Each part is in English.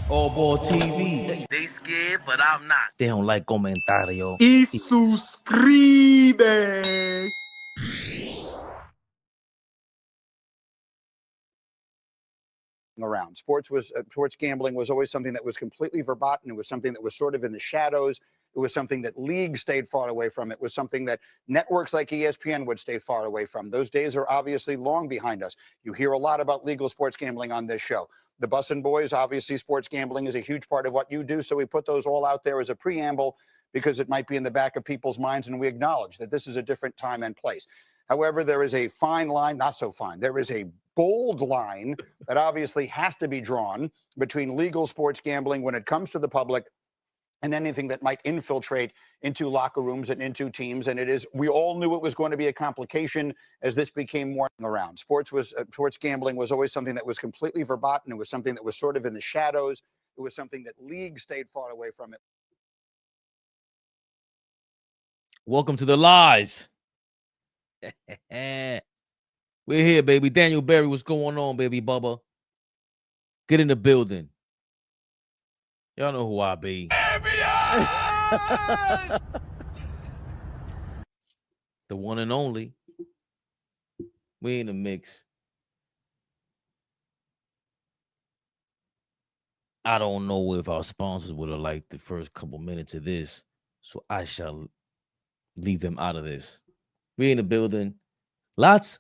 AllBall TV. They scared, but I'm not. They don't like comentario. Y suscribe. Around sports gambling was always something that was completely verboten. It was something that was sort of in the shadows. It was something that leagues stayed far away from. It was something that networks like ESPN would stay far away from. Those days are obviously long behind us. You hear a lot about legal sports gambling on this show. The Bussin' Boys, obviously sports gambling is a huge part of what you do, so we put those all out there as a preamble because it might be in the back of people's minds, and we acknowledge that this is a different time and place. However, there is a fine line, not so fine. There is a bold line that obviously has to be drawn between legal sports gambling when it comes to the public and anything that might infiltrate into locker rooms and into teams. And we all knew it was going to be a complication as this became more around. Sports gambling was always something that was completely verboten. It was something that was sort of in the shadows. It was something that leagues stayed far away from it. Welcome to the lies. We're here, baby. Daniel Berry, what's going on, baby Bubba? Get in the building. Y'all know who I be. The one and only. We in the mix. I don't know if our sponsors would have liked the first couple minutes of this, so I shall leave them out of this. We're in the building. Lots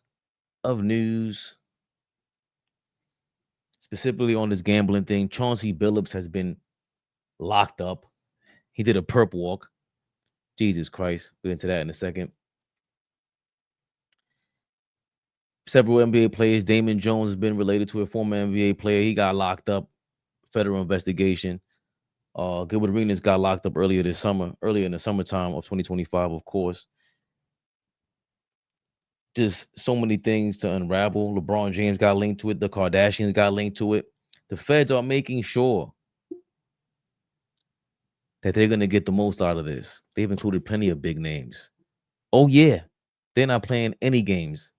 of news, specifically on this gambling thing. Chauncey Billups has been locked up. He did a perp walk. Jesus Christ. We'll get into that in a second. Several NBA players. Damon Jones has been related to a former NBA player. He got locked up. Federal investigation. Gilbert Arenas got locked up earlier in the summertime of 2025, of course. Just so many things to unravel. LeBron James got linked to it. The Kardashians got linked to it. The feds are making sure that they're going to get the most out of this. They've included plenty of big names. Oh, yeah. They're not playing any games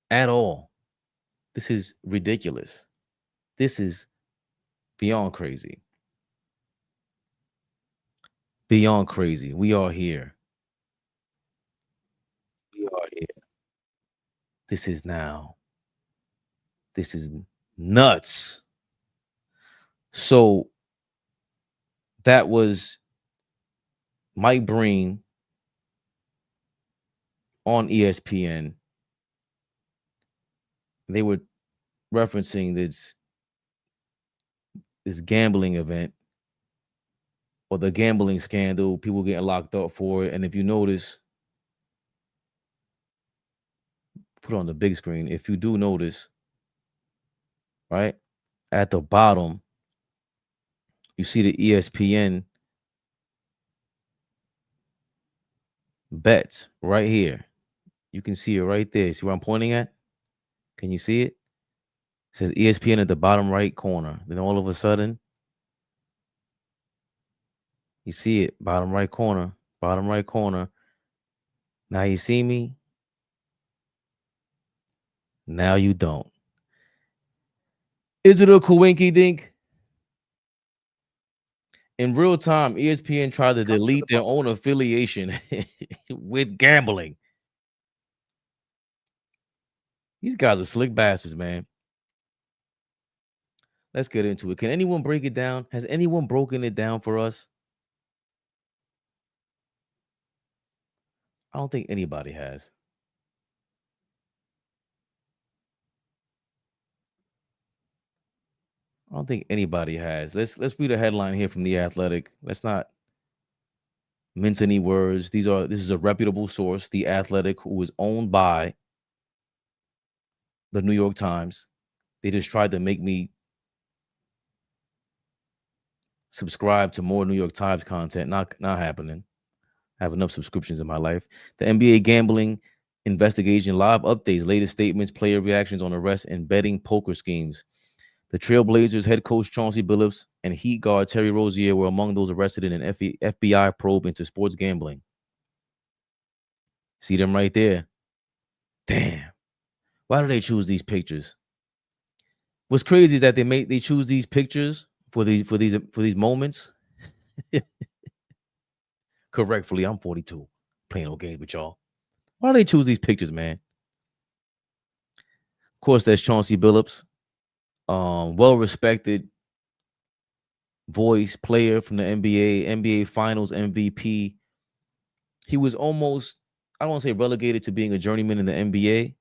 at all. This is ridiculous. This is beyond crazy. Beyond crazy. We are here. We are here. This is nuts. So that was Mike Breen on ESPN. They were referencing this gambling event or the gambling scandal, people getting locked up for it. And if you notice, put on the big screen. If you do notice, right at the bottom, you see the ESPN bets right here. You can see it right there. See where I'm pointing at? Can you see it? It says ESPN at the bottom right corner. Then all of a sudden, you see it, bottom right corner. Now you see me. Now you don't. Is it a coinky dink? In real time, ESPN tried to delete their own affiliation with gambling. These guys are slick bastards, man. Let's get into it. Can anyone break it down? Has anyone broken it down for us? I don't think anybody has. I don't think anybody has. Let's read a headline here from The Athletic. Let's not mince any words. This is a reputable source, The Athletic, who is owned by the New York Times. They just tried to make me subscribe to more New York Times content. Not happening. I have enough subscriptions in my life. The NBA gambling investigation, live updates, latest statements, player reactions on arrests and betting poker schemes. The Trailblazers head coach Chauncey Billups and Heat guard Terry Rozier were among those arrested in an FBI probe into sports gambling. See them right there. Damn. Why do they choose these pictures? What's crazy is that they choose these pictures for these moments. Correctfully, I'm 42, playing no games with y'all. Why do they choose these pictures, man? Of course, there's Chauncey Billups, well-respected voice player from the NBA Finals MVP. He was almost, I don't want to say relegated to being a journeyman in the NBA.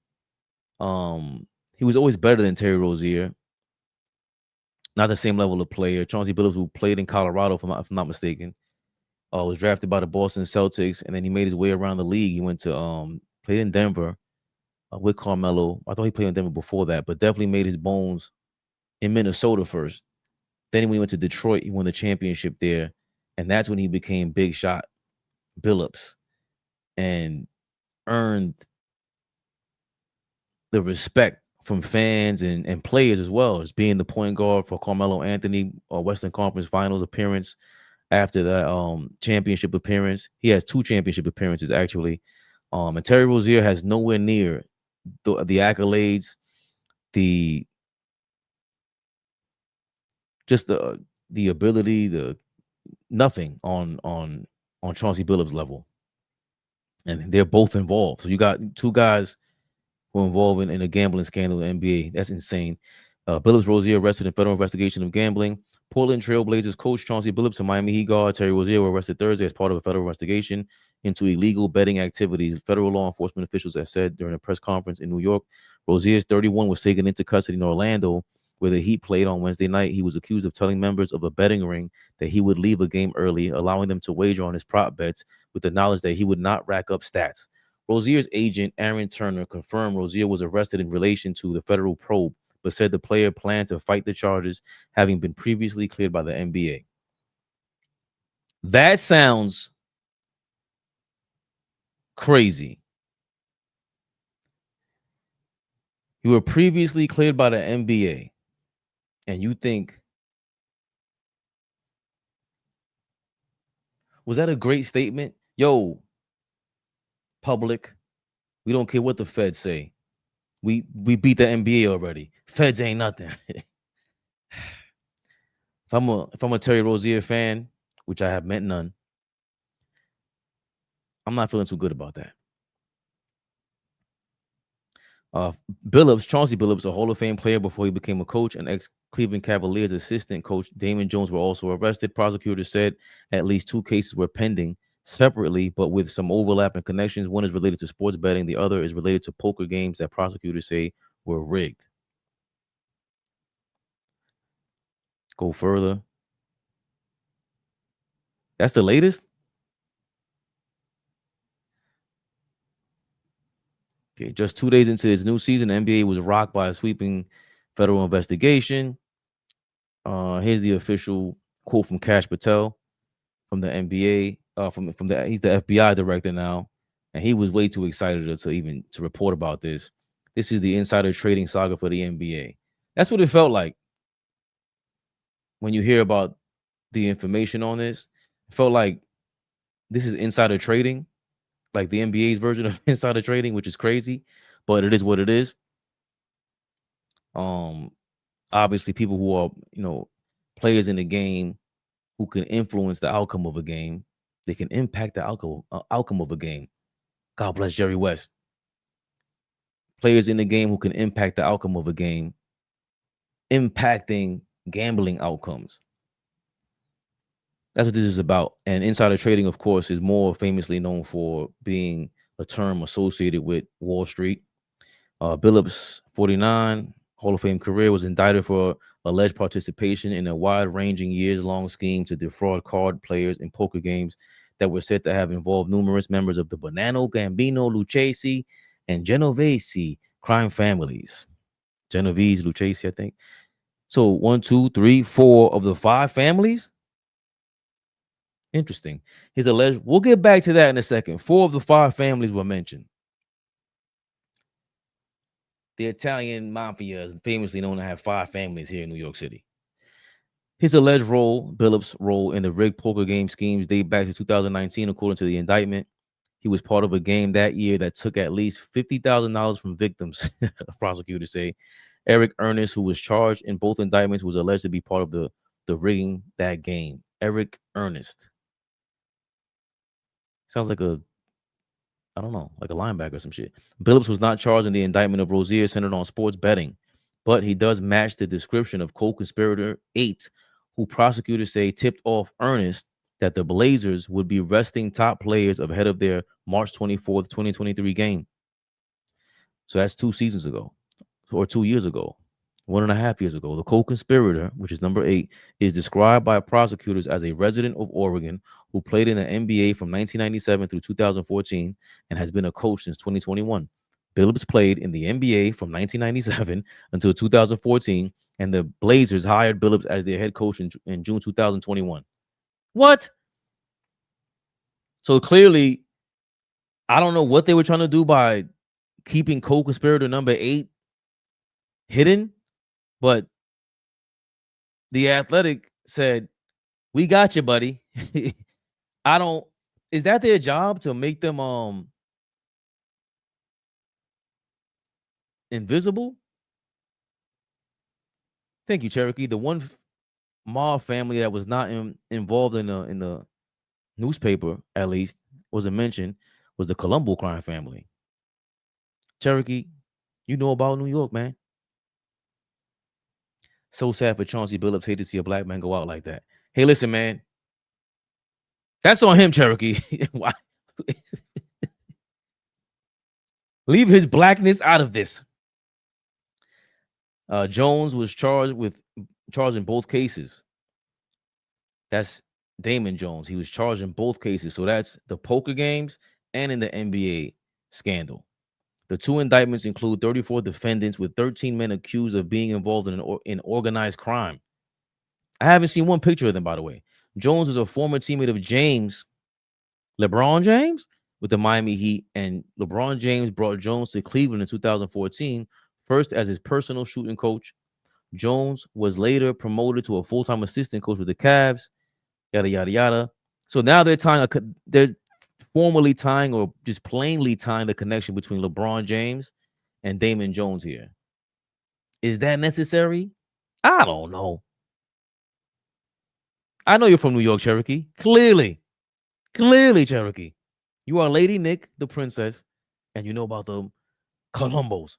He was always better than Terry Rozier. Not the same level of player. Chauncey Billups, who played in Colorado, if I'm not mistaken, was drafted by the Boston Celtics, and then he made his way around the league. He went to played in Denver with Carmelo. I thought he played in Denver before that, but definitely made his bones in Minnesota first. Then when he went to Detroit, he won the championship there, and that's when he became Big Shot Billups and earned the respect from fans and players as well as being the point guard for Carmelo Anthony, Western Conference Finals appearance. After that championship appearance, he has 2 championship appearances actually. And Terry Rozier has nowhere near the accolades, the ability, the nothing on Chauncey Billups' level. And they're both involved. So you got 2 guys who are involved in a gambling scandal in the NBA. That's insane. Billups Rozier arrested in federal investigation of gambling. Portland Trail Blazers coach Chauncey Billups and Miami Heat guard Terry Rozier were arrested Thursday as part of a federal investigation into illegal betting activities. Federal law enforcement officials have said during a press conference in New York. Rozier's 31 was taken into custody in Orlando, where the Heat played on Wednesday night. He was accused of telling members of a betting ring that he would leave a game early, allowing them to wager on his prop bets with the knowledge that he would not rack up stats. Rozier's agent, Aaron Turner, confirmed Rozier was arrested in relation to the federal probe, but said the player planned to fight the charges, having been previously cleared by the NBA. That sounds crazy. You were previously cleared by the NBA, and you think, was that a great statement? Yo, public, we don't care what the feds say. We beat the NBA already. Feds ain't nothing. If I'm a Terry Rozier fan, which I have met none, I'm not feeling too good about that. Billups, Chauncey Billups, a Hall of Fame player before he became a coach, and ex-Cleveland Cavaliers assistant coach Damon Jones were also arrested. Prosecutors said at least 2 cases were pending separately, but with some overlap and connections. One is related to sports betting. The other is related to poker games that prosecutors say were rigged. Go further. That's the latest? Okay, just 2 days into his new season, the NBA was rocked by a sweeping federal investigation. Here's the official quote from Kash Patel from the NBA. He's the FBI director now, and he was way too excited to report about this. This is the insider trading saga for the NBA. That's what it felt like when you hear about the information on this. It felt like this is insider trading, like the NBA's version of insider trading, which is crazy, but it is what it is. Obviously, people who are, players in the game who can influence the outcome of a game, they can impact the outcome of a game. God bless Jerry West. Players in the game who can impact the outcome of a game, impacting gambling outcomes. That's what this is about. And insider trading, of course, is more famously known for being a term associated with Wall Street. Billups, 49, Hall of Fame career, was indicted for alleged participation in a wide-ranging years-long scheme to defraud card players in poker games that were said to have involved numerous members of the Bonanno, Gambino, Lucchese, and Genovese crime families. Genovese, Lucchese, I think. So 1, 2, 3, 4 of the 5 families. Interesting. His alleged. We'll get back to that in a second. 4 of the 5 families were mentioned. The Italian mafia is famously known to have 5 families here in New York City. His alleged role, Billups' role in the rigged poker game schemes, date back to 2019, according to the indictment. He was part of a game that year that took at least $50,000 from victims, prosecutors say, Eric Ernest, who was charged in both indictments, was alleged to be part of the rigging that game. Eric Ernest. Sounds like I don't know, like a linebacker or some shit. Billups was not charged in the indictment of Rozier centered on sports betting, but he does match the description of Co-Conspirator 8, who prosecutors say tipped off Ernest that the Blazers would be resting top players ahead of their March 24th, 2023 game. So that's 2 seasons ago, or 2 years ago, 1.5 years ago. The co-conspirator, which is number 8, is described by prosecutors as a resident of Oregon who played in the NBA from 1997 through 2014 and has been a coach since 2021. Billups played in the NBA from 1997 until 2014, and the Blazers hired Billups as their head coach in June 2021. What? So clearly, I don't know what they were trying to do by keeping co-conspirator number 8 hidden, but The Athletic said, "We got you, buddy." Is that their job, to make them invisible? Thank you, Cherokee. The one mob family that was not involved in the newspaper, at least wasn't mentioned, was the Colombo crime family. Cherokee, you know about New York, man. So sad for Chauncey Billups. Hate to see a black man go out like that. Hey, listen, man. That's on him, Cherokee. Why? Leave his blackness out of this. Jones was charged in both cases. That's Damon Jones. He was charged in both cases. So that's the poker games and in the NBA scandal. The 2 indictments include 34 defendants with 13 men accused of being involved in organized crime. I haven't seen one picture of them, by the way. Jones is a former teammate of LeBron James, with the Miami Heat, and LeBron James brought Jones to Cleveland in 2014, first as his personal shooting coach. Jones was later promoted to a full-time assistant coach with the Cavs, yada, yada, yada. So now they're formally tying, or just plainly tying, the connection between LeBron James and Damon Jones here. Is that necessary? I don't know. I know you're from New York, Cherokee. Clearly, Cherokee. You are Lady Nick, the princess, and you know about the Columbos.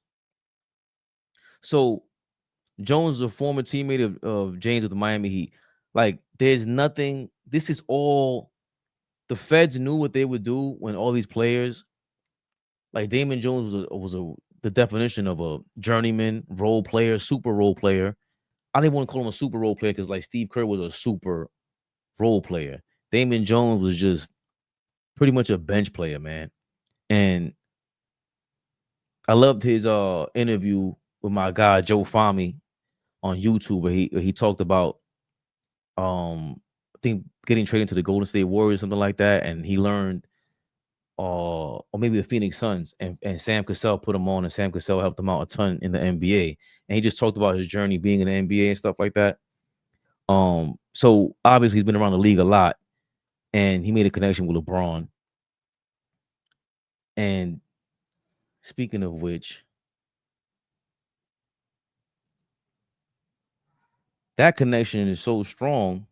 So Jones is a former teammate of James with the Miami Heat. Like, there's nothing. This is all. The feds knew what they would do when all these players, like Damon Jones was the definition of a journeyman role player, super role player. I didn't want to call him a super role player because, like, Steve Kerr was a super role player. Damon Jones was just pretty much a bench player, man. And I loved his interview with my guy Joe Fahmy on YouTube, where he talked about I think getting traded to the Golden State Warriors, something like that, and he learned or maybe the Phoenix Suns, and Sam Cassell put him on, and Sam Cassell helped him out a ton in the NBA. And he just talked about his journey being in the NBA and stuff like that. So obviously he's been around the league a lot, and he made a connection with LeBron. And speaking of which, that connection is so strong.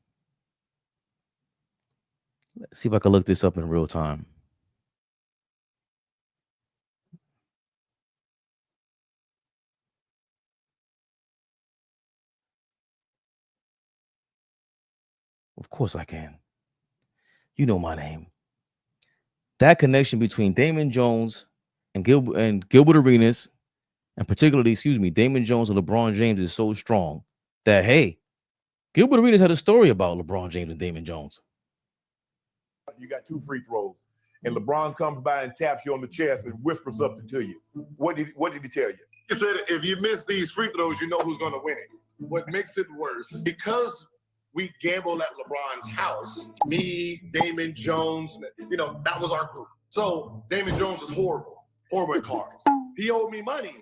Let's see if I can look this up in real time. Of course I can. You know my name. That connection between Damon Jones and Gilbert Arenas, and particularly, Damon Jones and LeBron James, is so strong that, hey, Gilbert Arenas had a story about LeBron James and Damon Jones. You got 2 free throws, and LeBron comes by and taps you on the chest and whispers something to you. What did he tell you? He said, if you miss these free throws, you know who's going to win it. What makes it worse, because we gambled at LeBron's house, me, Damon Jones, that was our group. So Damon Jones was horrible at cards. He owed me money.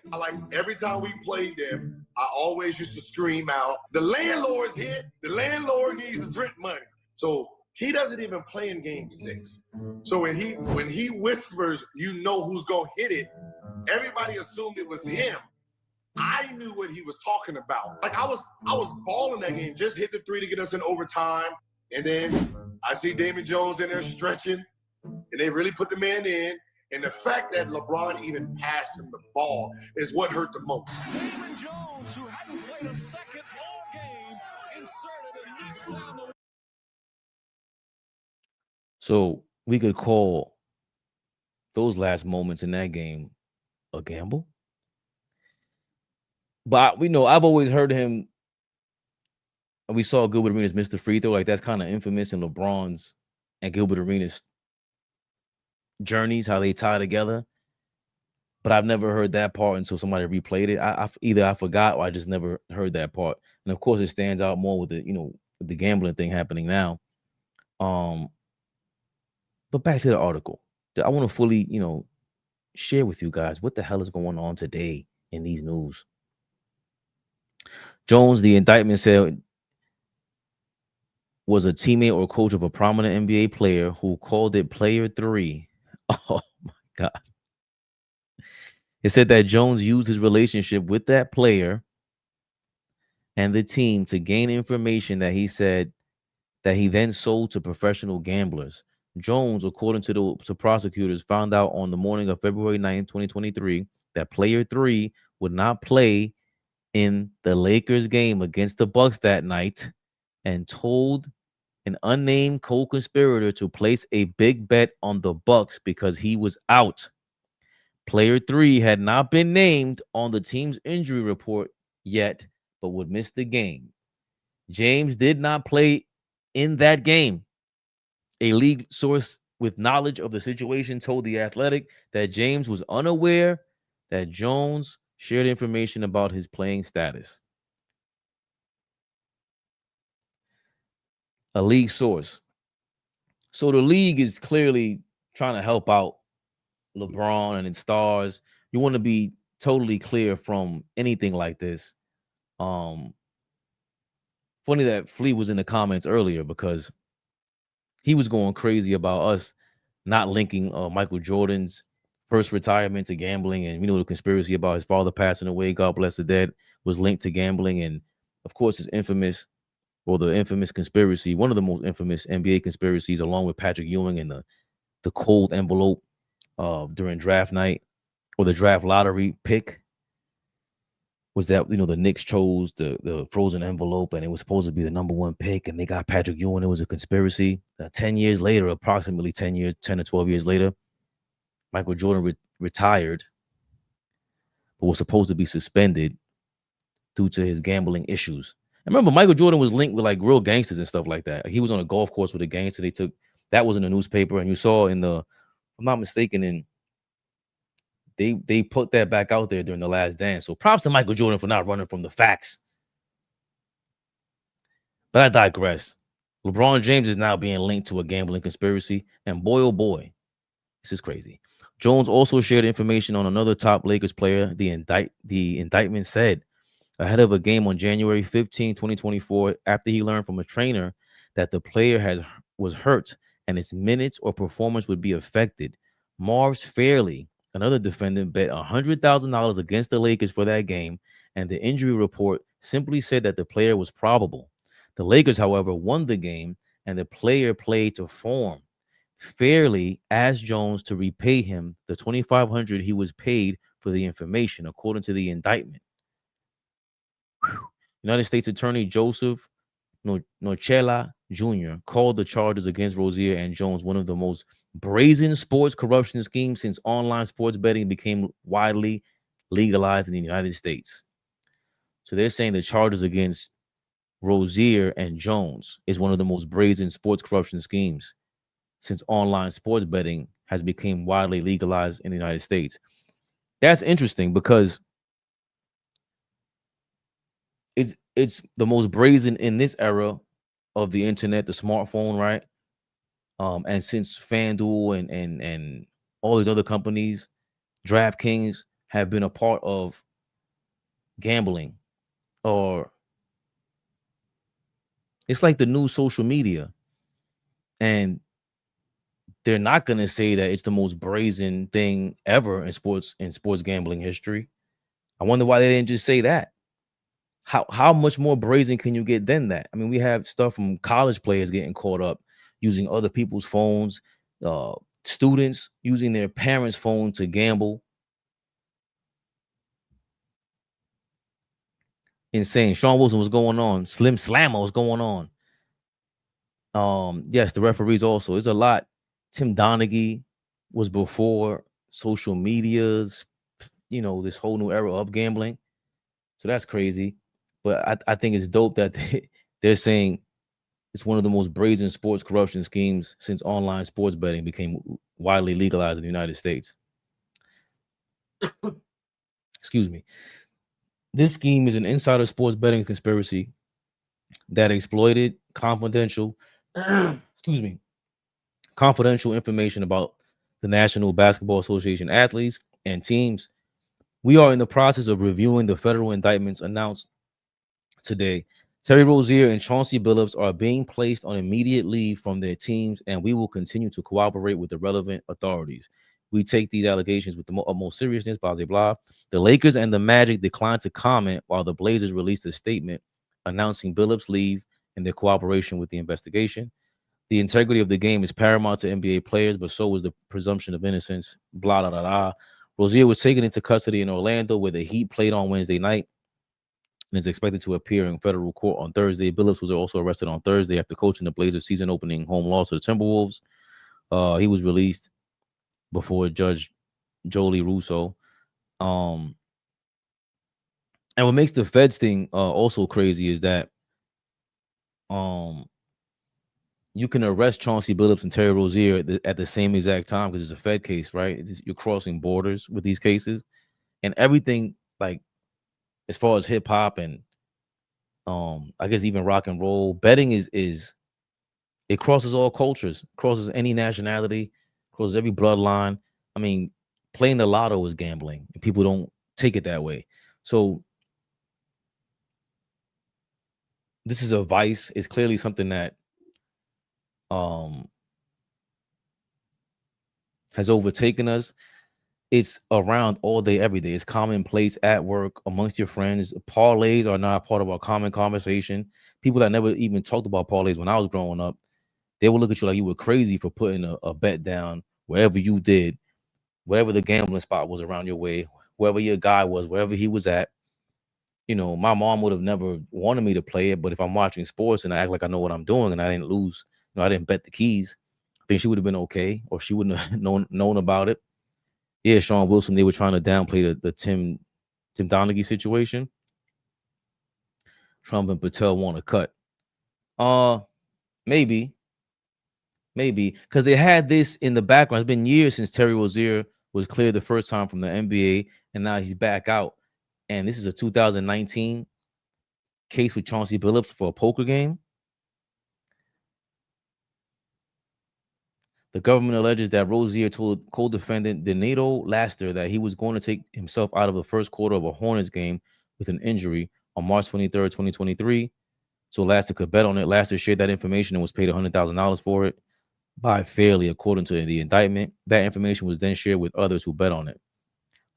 Every time we played them, I always used to scream out, the landlord's hit, the landlord needs his rent money. So he doesn't even play in game 6. So when he whispers, you know who's gonna hit it. Everybody assumed it was him, I knew what he was talking about. Like I was balling that game, just hit the 3 to get us in overtime. And then I see Damon Jones in there stretching, and they really put the man in. And the fact that LeBron even passed him the ball is what hurt the most. Damon Jones, who hadn't played a second all game, inserted and knocks down the. So we could call those last moments in that game a gamble. But we know I've always heard him. We saw Gilbert Arenas miss the free throw. Like that's kind of infamous in LeBron's and Gilbert Arenas journeys, how they tie together. But I've never heard that part until somebody replayed it. Either I forgot or I just never heard that part. And of course, it stands out more with the with the gambling thing happening now. But back to the article. I want to fully share with you guys what the hell is going on today in these news. Jones, the indictment said, was a teammate or coach of a prominent NBA player who called it Player 3. Oh, my God. It said that Jones used his relationship with that player and the team to gain information that he said that he then sold to professional gamblers. Jones, according to prosecutors, found out on the morning of February 9th, 2023, that Player 3 would not play in the Lakers game against the Bucks that night and told an unnamed co-conspirator to place a big bet on the Bucks because he was out. Player 3 had not been named on the team's injury report yet, but would miss the game. James did not play in that game. A league source with knowledge of the situation told The Athletic that James was unaware that Jones shared information about his playing status. A league source. So the league is clearly trying to help out LeBron and its stars. You want to be totally clear from anything like this. Funny that Flea was in the comments earlier because he was going crazy about us not linking Michael Jordan's first retirement to gambling, and the conspiracy about his father passing away, God bless the dead, was linked to gambling, and of course the infamous conspiracy, one of the most infamous NBA conspiracies, along with Patrick Ewing and the cold envelope during draft night or the draft lottery pick, was that the Knicks chose the frozen envelope and it was supposed to be the number 1 pick, and they got Patrick Ewing. It was a conspiracy. 10 years later, approximately 10 or 12 years later, Michael Jordan retired, but was supposed to be suspended due to his gambling issues. I remember Michael Jordan was linked with like real gangsters and stuff like that. He was on a golf course with a gangster. That was in the newspaper, and you saw if I'm not mistaken, they put that back out there during The Last Dance. So props to Michael Jordan for not running from the facts. But I digress. LeBron James is now being linked to a gambling conspiracy, and boy, oh boy, this is crazy. Jones also shared information on another top Lakers player. The indictment said ahead of a game on January 15, 2024, after he learned from a trainer that the player was hurt and his minutes or performance would be affected. Marv's Fairley, another defendant, bet $100,000 against the Lakers for that game, and the injury report simply said that the player was probable. The Lakers, however, won the game, and the player played to form. Fairley asked Jones to repay him the $2,500 he was paid for the information, according to the indictment. United States Attorney Joseph Nochela Jr. called the charges against Rozier and Jones one of the most brazen sports corruption schemes since online sports betting became widely legalized in the United States. So they're saying the charges against Rozier and Jones is one of the most brazen sports corruption schemes since online sports betting has become widely legalized in the United States. That's interesting because it's the most brazen in this era of the internet, the smartphone, right? And since FanDuel and all these other companies, DraftKings, have been a part of gambling, or it's like the new social media. And they're not going to say that it's the most brazen thing ever in sports gambling history. I wonder why they didn't just say that. How much more brazen can you get than that? I mean, we have stuff from college players getting caught up using other people's phones, students using their parents' phone to gamble. Insane. Sean Wilson was going on. Slim Slammer was going on. Yes, the referees also. There's a lot. Tim Donaghy was before social medias, this whole new era of gambling. So that's crazy. But I think it's dope that they're saying it's one of the most brazen sports corruption schemes since online sports betting became widely legalized in the United States. Excuse me. This scheme is an insider sports betting conspiracy that exploited confidential information about the National Basketball Association athletes and teams. We are in the process of reviewing the federal indictments announced today. Terry Rozier and Chauncey Billups are being placed on immediate leave from their teams, and we will continue to cooperate with the relevant authorities. We take these allegations with the utmost seriousness, blah, blah, blah. The Lakers and the Magic declined to comment while the Blazers released a statement announcing Billups' leave and their cooperation with the investigation. The integrity of the game is paramount to NBA players, but so is the presumption of innocence, blah, blah, blah, blah. Rozier was taken into custody in Orlando, where the Heat played on Wednesday night and is expected to appear in federal court on Thursday. Billups was also arrested on Thursday after coaching the Blazers' season-opening home loss to the Timberwolves. He was released before Judge Jolie Russo. And what makes the Feds thing also crazy is that you can arrest Chauncey Billups and Terry Rozier at the same exact time because it's a Fed case, right? You're crossing borders with these cases, and everything, like as far as hip hop and I guess even rock and roll, betting is it crosses all cultures, crosses any nationality, crosses every bloodline. I mean, playing the lotto is gambling, and people don't take it that way. So this is a vice. It's clearly something that has overtaken us. It's around all day, every day. It's commonplace at work, amongst your friends. Parlays are not part of our common conversation. People that never even talked about parlays when I was growing up, they would look at you like you were crazy for putting a bet down wherever you did, wherever the gambling spot was around your way, wherever your guy was, wherever he was at. My mom would have never wanted me to play it, but if I'm watching sports and I act like I know what I'm doing and I didn't lose, I didn't bet the keys, I think she would have been okay, or she wouldn't have known about it. Yeah, Sean Wilson, they were trying to downplay the Tim Donaghy situation. Trump and Patel want to cut. Maybe. Because they had this in the background. It's been years since Terry Rozier was cleared the first time from the NBA, and now he's back out. And this is a 2019 case with Chauncey Billups for a poker game. The government alleges that Rozier told co-defendant Donato Laster that he was going to take himself out of the first quarter of a Hornets game with an injury on March 23rd, 2023. So Laster could bet on it. Laster shared that information and was paid $100,000 for it by Fairley, according to the indictment. That information was then shared with others who bet on it.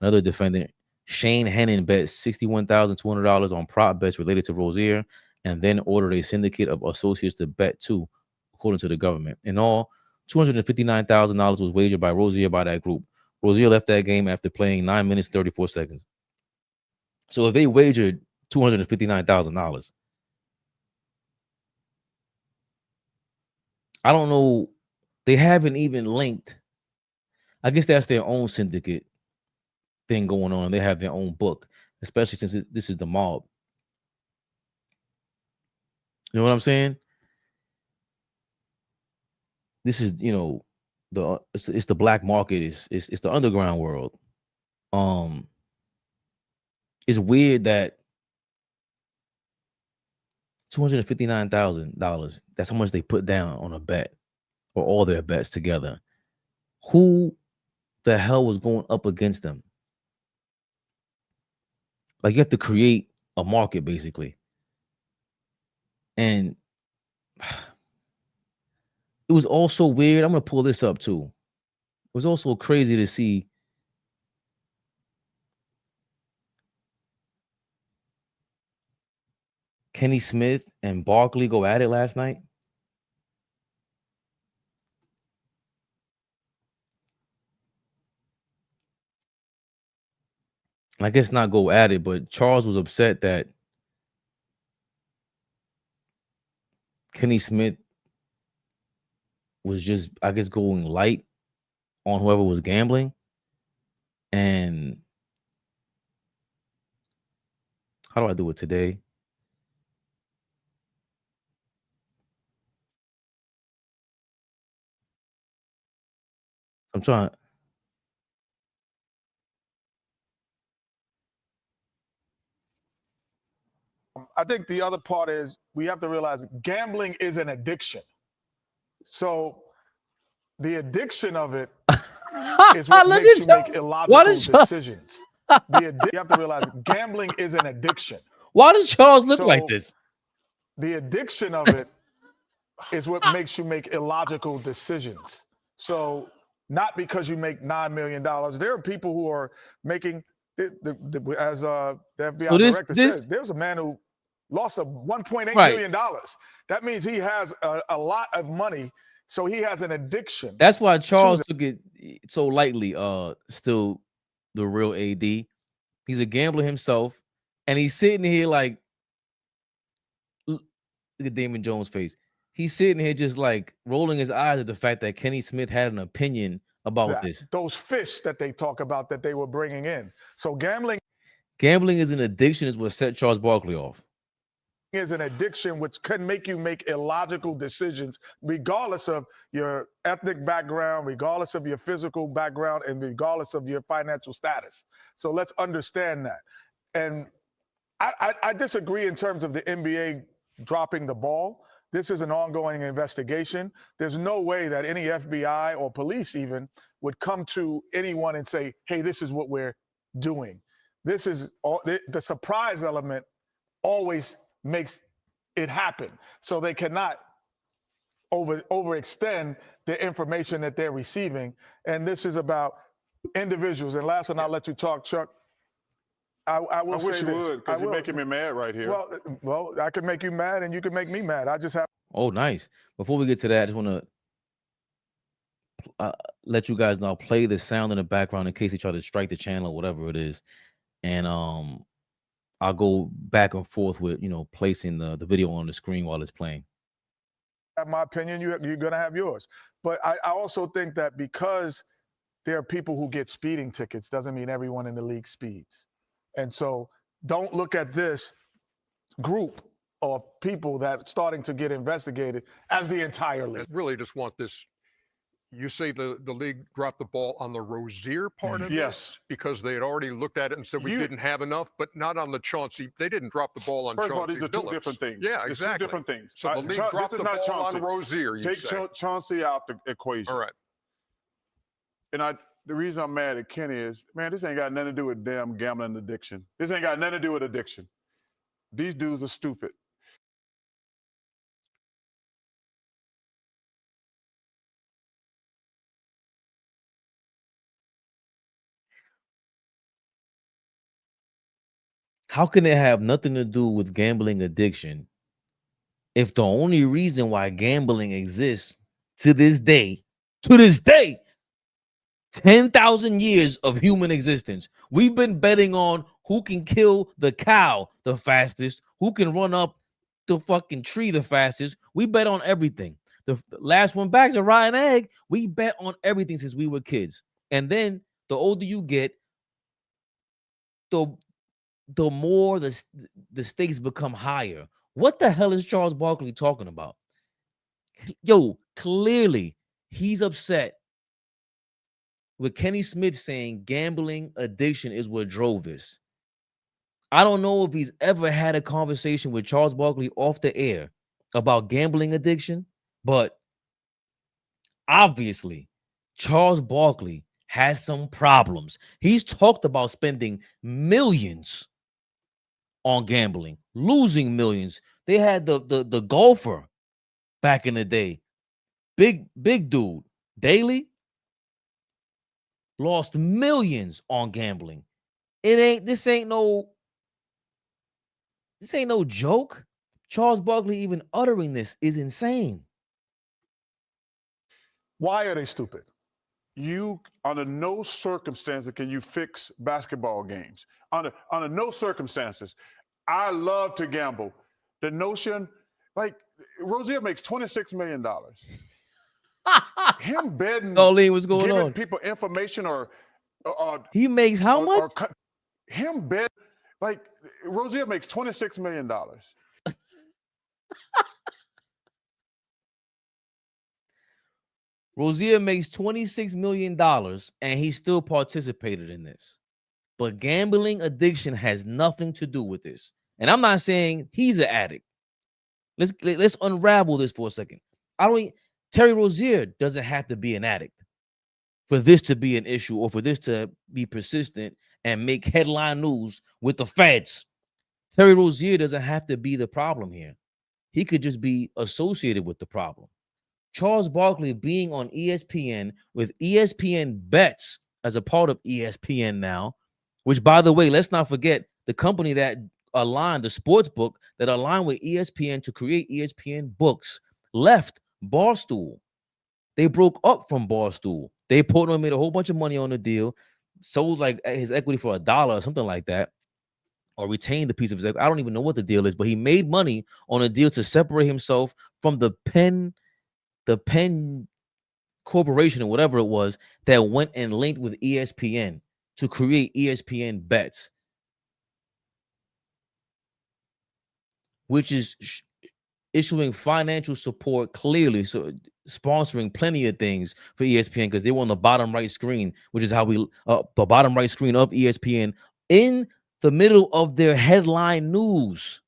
Another defendant, Shane Hennon, bet $61,200 on prop bets related to Rozier and then ordered a syndicate of associates to bet too, according to the government. In all, $259,000 was wagered by Rozier by that group. Rozier left that game after playing 9 minutes, 34 seconds. So if they wagered $259,000, I don't know. They haven't even linked. I guess that's their own syndicate thing going on. They have their own book, especially since this is the mob. You know what I'm saying? This is, it's the black market. It's the underground world. It's weird that $259,000. That's how much they put down on a bet, or all their bets together. Who the hell was going up against them? Like, you have to create a market, basically. And it was also weird. I'm going to pull this up, too. It was also crazy to see Kenny Smith and Barkley go at it last night? I guess not go at it, but Charles was upset that Kenny Smith was just, I guess, going light on whoever was gambling. And how do I do it today? I'm trying. I think the other part is we have to realize gambling is an addiction. So the addiction of it is what Look makes at you make Charles. illogical Charles- decisions. You have to realize gambling is an addiction. Why does Charles look like So- this? The addiction of it is what makes you make illogical decisions. So not because you make $9 million. There are people who are making, as the FBI So director this- said, there's a man who lost $1.8 Right. million. That means he has a lot of money. So he has an addiction. That's why Charles took it so lightly. Still the real AD. He's a gambler himself, and he's sitting here like, look at Damon Jones' face. He's sitting here just like rolling his eyes at the fact that Kenny Smith had an opinion about this. Those fish that they talk about that they were bringing in. So gambling Gambling is an addiction, is what set Charles Barkley off. is an addiction which can make you make illogical decisions regardless of your ethnic background, regardless of your physical background, and regardless of your financial status. So let's understand that. And I disagree in terms of the NBA dropping the ball. This is an ongoing investigation. There's no way that any FBI or police even would come to anyone and say, hey, this is what we're doing. This is all, the surprise element always makes it happen. So they cannot overextend the information that they're receiving. And this is about individuals. And last, and I'll let you talk, Chuck. I will I wish say you this. would, because you're making me mad right here. Well, I can make you mad and you can make me mad. I just have. Oh, nice. Before we get to that, I just want to let you guys know, I'll play the sound in the background in case they try to strike the channel or whatever it is. And I'll go back and forth with, placing the video on the screen while it's playing. Have my opinion, you're going to have yours. But I also think that because there are people who get speeding tickets doesn't mean everyone in the league speeds. And so don't look at this group of people that's starting to get investigated as the entire league. I really just want this. You say the league dropped the ball on the Rozier part of it? Yes. Because they had already looked at it and said we didn't have enough, but not on the Chauncey. They didn't drop the ball on First Chauncey. of all, these are two Billups. different things. Yeah, It's exactly. two different things. So the league dropped the ball on Rozier, you Take say. Chauncey out the equation. All right. And the reason I'm mad at Kenny is, man, this ain't got nothing to do with damn gambling addiction. This ain't got nothing to do with addiction. These dudes are stupid. How can it have nothing to do with gambling addiction if the only reason why gambling exists to this day, 10,000 years of human existence, we've been betting on who can kill the cow the fastest, who can run up the fucking tree the fastest. We bet on everything. The last one back is a rotten egg. We bet on everything since we were kids. And then the older you get, the more the stakes become higher. What the hell is Charles Barkley talking about? Yo, clearly he's upset with Kenny Smith saying gambling addiction is what drove this. I don't know if he's ever had a conversation with Charles Barkley off the air about gambling addiction, but obviously Charles Barkley has some problems. He's talked about spending millions on gambling, losing millions. They had the golfer back in the day, big dude, Daly, lost millions on gambling. This ain't no joke. Charles Barkley even uttering this is insane. Why are they stupid? You, under no circumstances can you fix basketball games. Under no circumstances. I love to gamble. The notion, like, Rozier makes $26 million. Him betting, Darlene, what's going giving on? people information or He makes how much? Him bet, like, Rozier makes $26 million. Rozier makes $26 million and he still participated in this. But gambling addiction has nothing to do with this. And I'm not saying he's an addict. Let's unravel this for a second. Terry Rozier doesn't have to be an addict for this to be an issue or for this to be persistent and make headline news with the feds. Terry Rozier doesn't have to be the problem here. He could just be associated with the problem. Charles Barkley being on ESPN with ESPN Bets as a part of ESPN now, which, by the way, let's not forget the company that aligned, the sportsbook that aligned with ESPN to create ESPN Books, left Barstool. They broke up from Barstool. They made a whole bunch of money on the deal, sold like his equity for $1 or something like that, or retained a piece of his equity. I don't even know what the deal is, but he made money on a deal to separate himself from the Penn Corporation or whatever it was that went and linked with ESPN to create ESPN Bets, which is issuing financial support clearly, so sponsoring plenty of things for ESPN because they were on the bottom right screen, which is how the bottom right screen of ESPN in the middle of their headline news.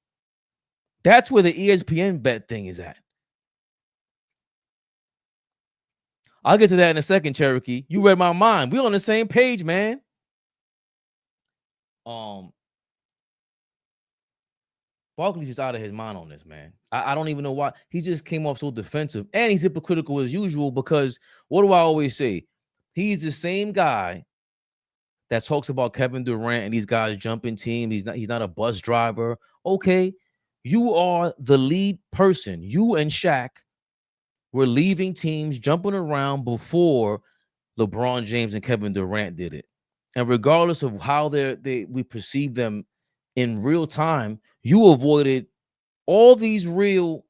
That's where the ESPN bet thing is at. I'll get to that in a second, Cherokee. You read my mind. We're on the same page, man. Barkley's just out of his mind on this, man. I don't even know why. He just came off so defensive. And he's hypocritical as usual because what do I always say? He's the same guy that talks about Kevin Durant and these guys jumping teams. He's not a bus driver. Okay, you are the lead person. You and Shaq were leaving teams, jumping around before LeBron James and Kevin Durant did it. And regardless of how we perceive them in real time, you avoided all these real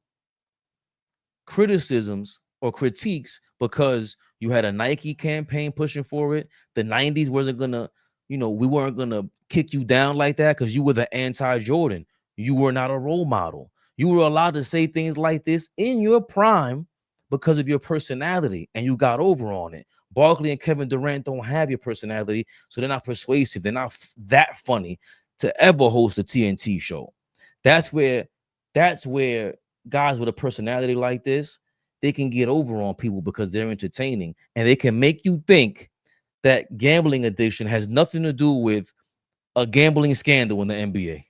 criticisms or critiques because you had a Nike campaign pushing for it. The 90s wasn't gonna, we weren't gonna kick you down like that because you were the anti-Jordan. You were not a role model. You were allowed to say things like this in your prime because of your personality, and you got over on it. Barkley and Kevin Durant don't have your personality, so they're not persuasive. They're not that funny to ever host a TNT show. That's where guys with a personality like this, they can get over on people because they're entertaining, and they can make you think that gambling addiction has nothing to do with a gambling scandal in the NBA.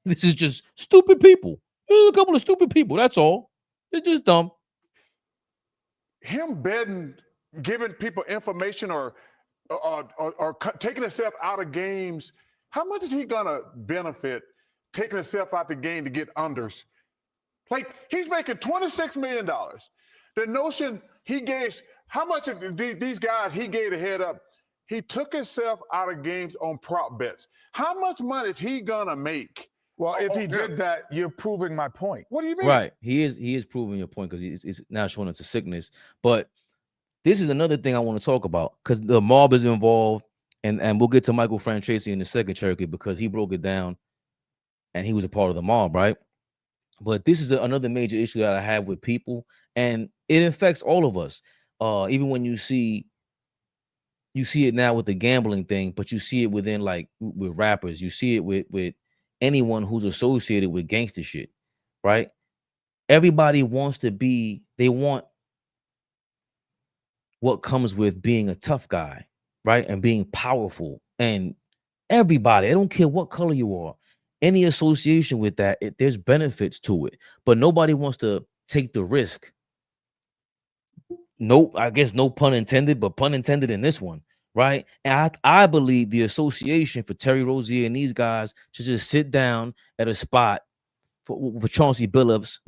This is just stupid people. There's a couple of stupid people. That's all. They're just dumb. Him betting, giving people information or taking himself out of games, how much is he gonna benefit taking himself out the game to get unders? Like, he's making $26 million. The notion he gave, how much of these guys he gave a head up? He took himself out of games on prop bets. How much money is he gonna make? Well, if he did that, you're proving my point. What do you mean? Right. He is proving your point because it's now showing it's a sickness. But this is another thing I want to talk about because the mob is involved, and we'll get to Michael Francesi in a second, Cherokee, because he broke it down and he was a part of the mob, right? But this is another major issue that I have with people, and it affects all of us. Even when you see it now with the gambling thing, but you see it within, like, with rappers, you see it with anyone who's associated with gangster shit, right? Everybody wants to be, they want what comes with being a tough guy, right? And being powerful. And everybody, I don't care what color you are, any association with that, there's benefits to it, but nobody wants to take the risk. Nope, I guess no pun intended, but pun intended in this one, right? And I believe the association for Terry Rozier and these guys should just sit down at a spot for Chauncey Billups,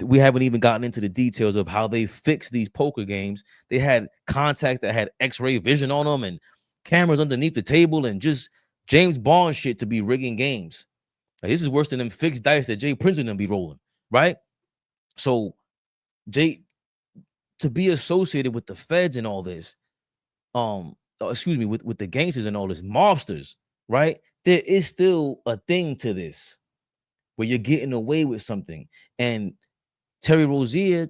we haven't even gotten into the details of how they fixed these poker games. They had contacts that had X-ray vision on them and cameras underneath the table and just James Bond shit to be rigging games. Like, this is worse than them fixed dice that Jay Prince and them be rolling, right? So Jay, to be associated with the feds and all this, with the gangsters and all this, mobsters, right? There is still a thing to this where you're getting away with something. And Terry Rozier,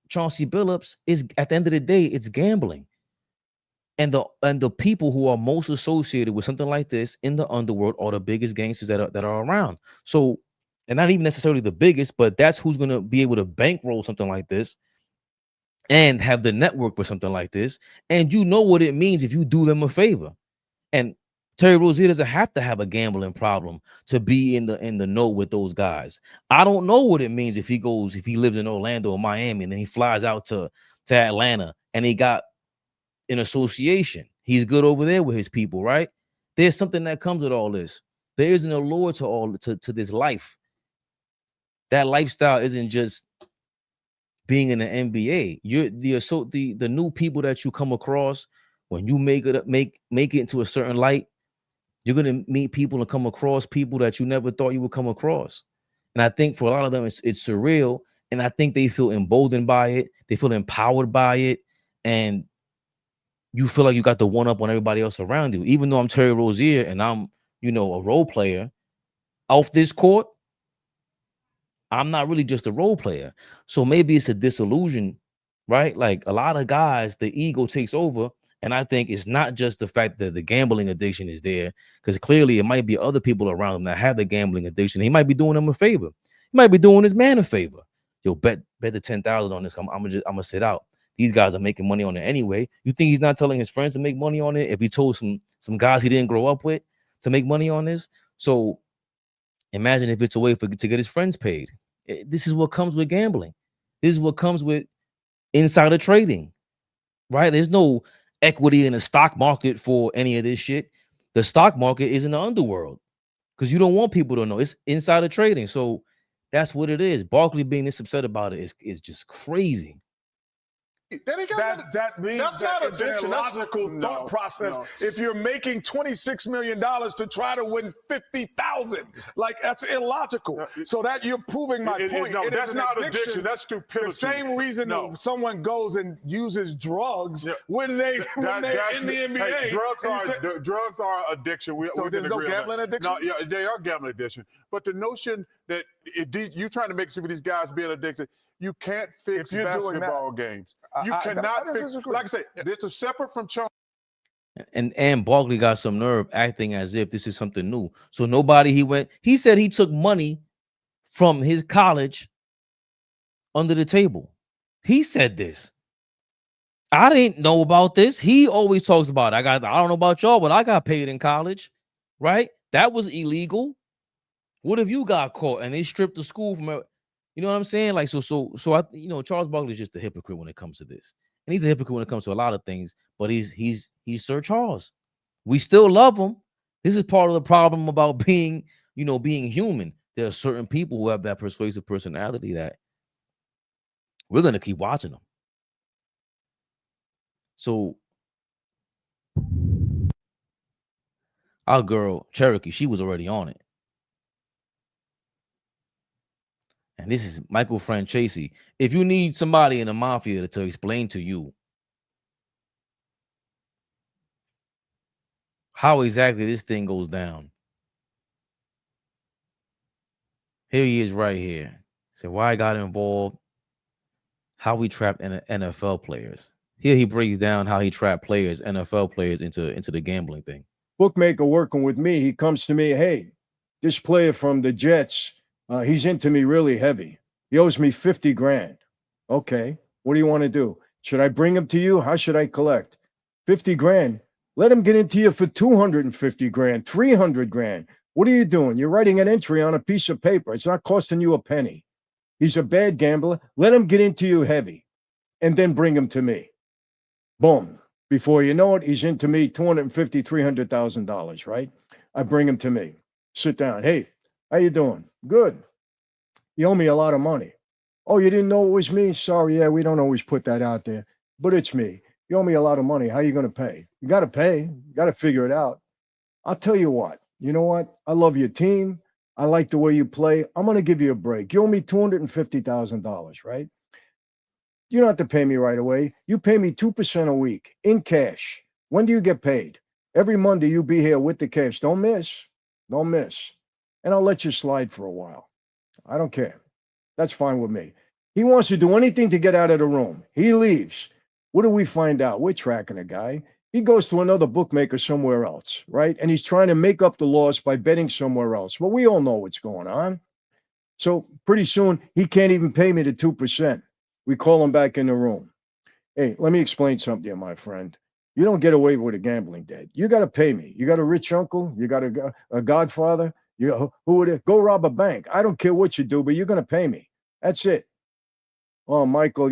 Chauncey Billups, is at the end of the day, it's gambling. And the people who are most associated with something like this in the underworld are the biggest gangsters that are around. So, and not even necessarily the biggest, but that's who's going to be able to bankroll something like this and have the network for something like this. And you know what it means if you do them a favor. And Terry Rozier doesn't have to have a gambling problem to be in the know with those guys. I don't know what it means if he lives in Orlando or Miami and then he flies out to Atlanta and he got an association. He's good over there with his people, right? There's something that comes with all this. There is an allure to this life. That lifestyle isn't just being in the NBA. You're the new people that you come across when you make it into a certain light. You're gonna meet people and come across people that you never thought you would come across. And I think for a lot of them, it's surreal. And I think they feel emboldened by it. They feel empowered by it. And you feel like you got the one up on everybody else around you. Even though I'm Terry Rozier and I'm, a role player off this court, I'm not really just a role player. So maybe it's a disillusion, right? Like a lot of guys, the ego takes over. And I think it's not just the fact that the gambling addiction is there, because clearly it might be other people around him that have the gambling addiction. He might be doing them a favor. He might be doing his man a favor. Yo, bet the 10,000 on this. I'm gonna sit out. These guys are making money on it anyway. You think he's not telling his friends to make money on it? If he told some guys he didn't grow up with to make money on this, so imagine if it's a way to get his friends paid. This is what comes with gambling. This is what comes with insider trading, right? There's no equity in the stock market for any of this shit. The stock market is in the underworld because you don't want people to know. It's insider trading. So that's what it is. Barkley being this upset about it is just crazy. That means that's that not it's an addiction. illogical No, thought process. no. If you're making $26 million to try to win 50,000, like that's illogical. So that you're proving my point. No, It that's is an not addiction. That's stupidity. The same reason someone goes and uses drugs when they in the NBA. Hey, drugs are addiction. We there's no gambling addiction? No, yeah, they are gambling addiction. But the notion that you're trying to make sure these guys being addicted, you can't fix basketball games. You cannot fix. Like I say, this is separate from Charles. And Barkley got some nerve acting as if this is something new. So he said he took money from his college under the table. He said this. I didn't know about this. He always talks about it. I don't know about y'all, but I got paid in college, right? That was illegal. What if you got caught and they stripped the school from it? You know what I'm saying? Like, so I, Charles Barkley is just a hypocrite when it comes to this. And he's a hypocrite when it comes to a lot of things, but he's Sir Charles. We still love him. This is part of the problem about being human. There are certain people who have that persuasive personality that we're going to keep watching them. So our girl, Cherokee, she was already on it. And this is Michael Francesi. If you need somebody in the mafia to explain to you how exactly this thing goes down, here he is right here. So why I got involved, how we trapped NFL players. Here he breaks down how he trapped NFL players into the gambling thing. Bookmaker working with me, he comes to me, hey, this player from the Jets, he's into me really heavy. He owes me 50 grand. Okay, what do you want to do? Should I bring him to you? How should I collect? 50 grand. Let him get into you for 250 grand, 300 grand. What are you doing? You're writing an entry on a piece of paper. It's not costing you a penny. He's a bad gambler. Let him get into you heavy and then bring him to me. Boom. Before you know it, he's into me $250,000, $300,000, right? I bring him to me. Sit down. Hey, How you doing? Good. You owe me a lot of money. Oh, you didn't know it was me? Sorry, yeah, we don't always put that out there, but it's me. You owe me a lot of money. How you going to pay? You got to pay. You got to figure it out. I'll tell you what. You know what? I love your team. I like the way you play. I'm going to give you a break. You owe me $250,000, right? You don't have to pay me right away. You pay me 2% a week in cash. When do you get paid? Every Monday you be here with the cash. Don't miss. Don't miss. And I'll let you slide for a while. I don't care. That's fine with me. He wants to do anything to get out of the room. He leaves. What do we find out? We're tracking a guy. He goes to another bookmaker somewhere else, right? And he's trying to make up the loss by betting somewhere else. Well, we all know what's going on. So pretty soon, he can't even pay me the 2%. We call him back in the room. Hey, let me explain something to you, my friend. You don't get away with a gambling debt. You got to pay me. You got a rich uncle. You got a godfather. Who would it? Go rob a bank. I don't care what you do, but you're going to pay me. That's it. Oh, Michael,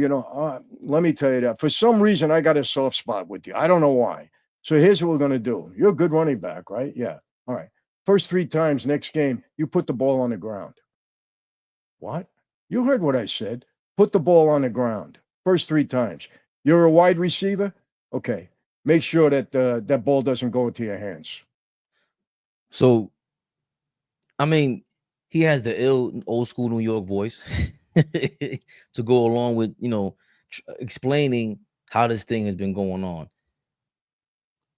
let me tell you that. For some reason, I got a soft spot with you. I don't know why. So here's what we're going to do. You're a good running back, right? Yeah. All right. First 3 times next game, you put the ball on the ground. What? You heard what I said. Put the ball on the ground. First 3 times. You're a wide receiver? Okay. Make sure that that ball doesn't go into your hands. So, I mean, he has the old school New York voice to go along with, explaining how this thing has been going on.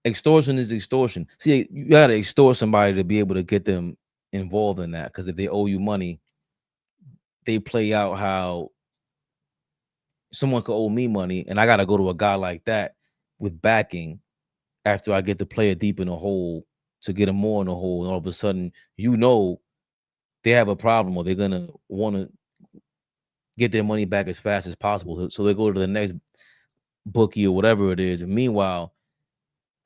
Extortion is extortion. See, you got to extort somebody to be able to get them involved in that. Because if they owe you money, they play out how someone could owe me money, and I got to go to a guy like that with backing after I get the player deep in the hole to get them more in the hole. And all of a sudden, they have a problem, or they're going to want to get their money back as fast as possible. So they go to the next bookie or whatever it is. And meanwhile,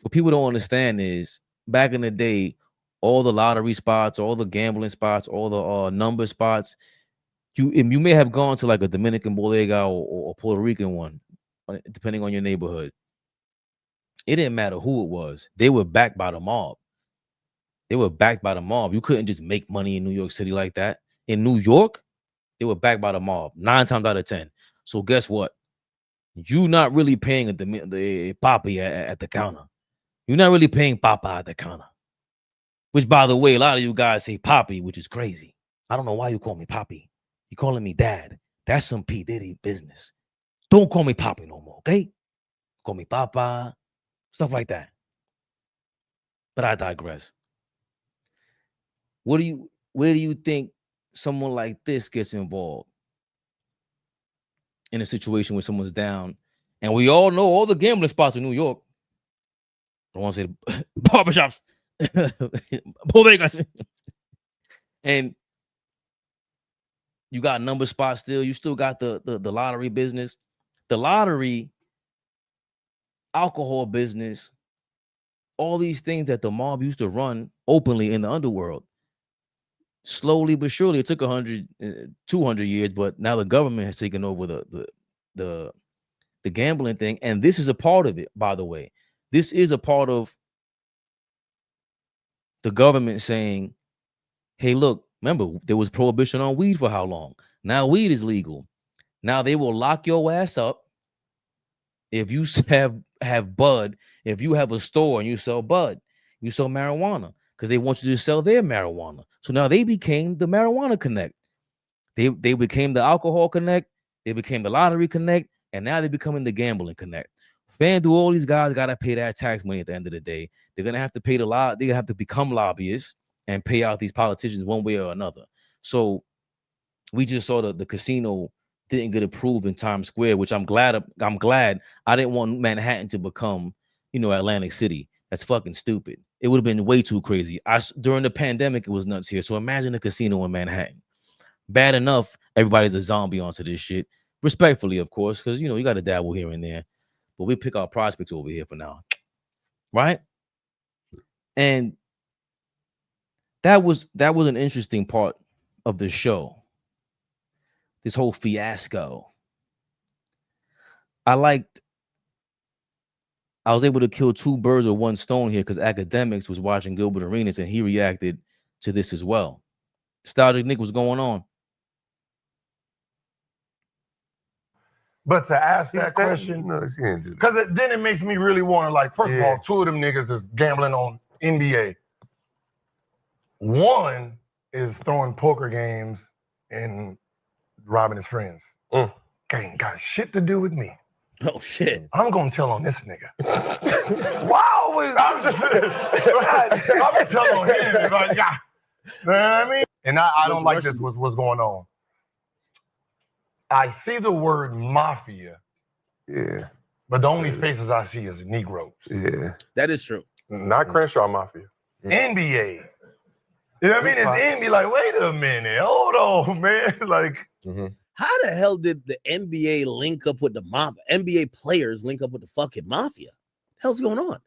what people don't understand is back in the day, all the lottery spots, all the gambling spots, all the number spots, you may have gone to like a Dominican bodega or Puerto Rican one, depending on your neighborhood. It didn't matter who it was. They were backed by the mob. You couldn't just make money in New York City like that. In New York, they were backed by the mob 9 times out of 10. So guess what? You're not really paying the papi at the counter. You're not really paying papa at the counter. Which, by the way, a lot of you guys say papi, which is crazy. I don't know why you call me papi. You're calling me dad. That's some P. Diddy business. Don't call me papi no more, okay? Call me papa. Stuff like that. But I digress. Where do you think someone like this gets involved in a situation where someone's down? And we all know all the gambling spots in New York. I don't want to say barbershops, bodegas. And you got number spots still. You still got the lottery business, the lottery, alcohol business, all these things that the mob used to run openly in the underworld. Slowly but surely, it took 100, 200 years, but now the government has taken over the gambling thing. And this is a part of it, by the way. This is a part of the government saying, hey, look, remember, there was prohibition on weed for how long? Now weed is legal. Now they will lock your ass up if you have bud. If you have a store and you sell bud, you sell marijuana, because they want you to sell their marijuana. So now they became the marijuana connect. They became the alcohol connect. They became the lottery connect. And now they're becoming the gambling connect. FanDuel, all these guys got to pay that tax money at the end of the day. They're going to have to pay they're going to have to become lobbyists and pay out these politicians one way or another. So we just saw the casino didn't get approved in Times Square, which I'm glad I didn't want Manhattan to become, Atlantic City. That's fucking stupid. It would have been way too crazy. During the pandemic, it was nuts here. So imagine a casino in Manhattan. Bad enough, everybody's a zombie onto this shit. Respectfully, of course, because, you got to dabble here and there. But we pick our prospects over here for now. Right? And that was an interesting part of the show. This whole fiasco. I was able to kill 2 birds with 1 stone here because Academics was watching Gilbert Arenas and he reacted to this as well. Nostalgic Nick, what's going on? But to ask that question, no, she didn't do that. because then it makes me really want to, like, first of all, two of them niggas is gambling on NBA. One is throwing poker games and robbing his friends. Ain't got shit to do with me. Oh shit! I'm gonna tell on this nigga. Wow, I'm gonna tell on him. Like, yeah. You know what I mean? And I don't like this. What's going on? I see the word mafia. Yeah. But the only faces I see is Negroes. Yeah. That is true. Not Crenshaw Mafia. NBA. You know what I mean? It's NBA. Like, wait a minute. Hold on, man. Like, how the hell did the NBA link up with the mafia? NBA players link up with the fucking mafia? What the hell's going on?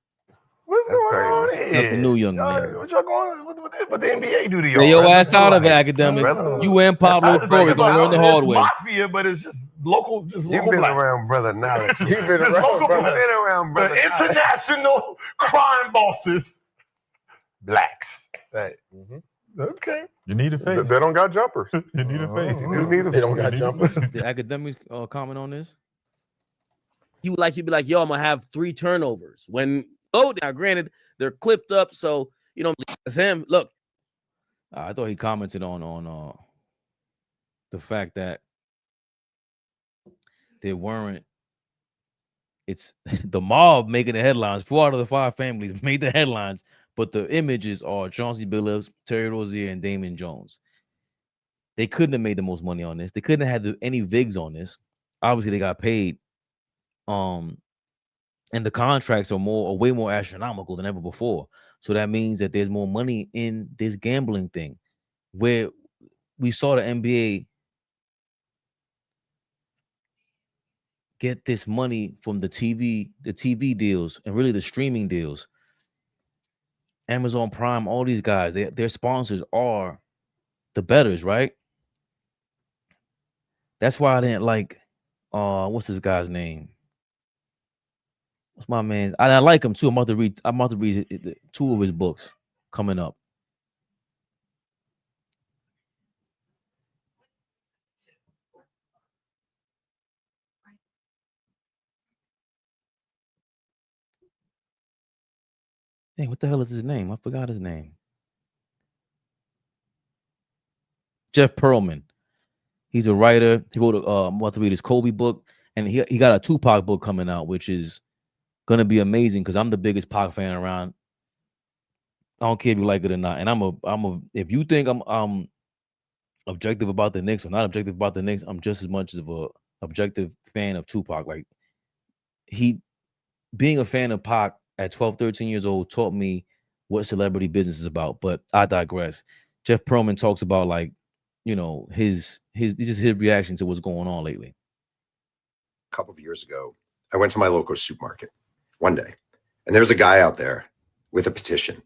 What's going on here? Nothing new, young man. What y'all going on? What the NBA do to y'all? Lay your brother? ass out of it, Like, academic. brother. You and Pablo Torre gonna learn the hard way. It's mafia, but it's just local. You've been black. around brother knowledge. You've been Just around local brother. black. Been around brother. The international crime bosses, blacks. Right. Okay. You need a face. They don't got jumpers. You need a face. You need a They don't got jumpers. The academics comment on this? You'd be like, yo, I'm gonna have 3 turnovers. When now, granted, they're clipped up, so you know it's him. Look, I thought he commented on the fact that there weren't. It's the mob making the headlines. 4 out of the 5 families made the headlines, but the images are Chauncey Billups, Terry Rozier, and Damon Jones. They couldn't have made the most money on this. They couldn't have had any VIGs on this. Obviously, they got paid. And the contracts are way more astronomical than ever before. So that means that there's more money in this gambling thing, where we saw the NBA get this money from the TV deals and really the streaming deals. Amazon Prime, all these guys, their sponsors are the bettors, right? That's why I didn't like what's this guy's name? What's my man's? I like him too. I'm about to read 2 of his books coming up. Dang, what the hell is his name? I forgot his name. Jeff Pearlman. He's a writer. He wrote I'm about to read his Kobe book, and he got a Tupac book coming out, which is gonna be amazing because I'm the biggest Pac fan around. I don't care if you like it or not. And if you think I'm objective about the Knicks or not objective about the Knicks, I'm just as much of a objective fan of Tupac. Like being a fan of Pac at 12, 13 years old taught me what celebrity business is about. But I digress. Jeff Pearlman talks about, like, you know, his reaction to what's going on lately. A couple of years ago, I went to my local supermarket one day, and there was a guy out there with a petition.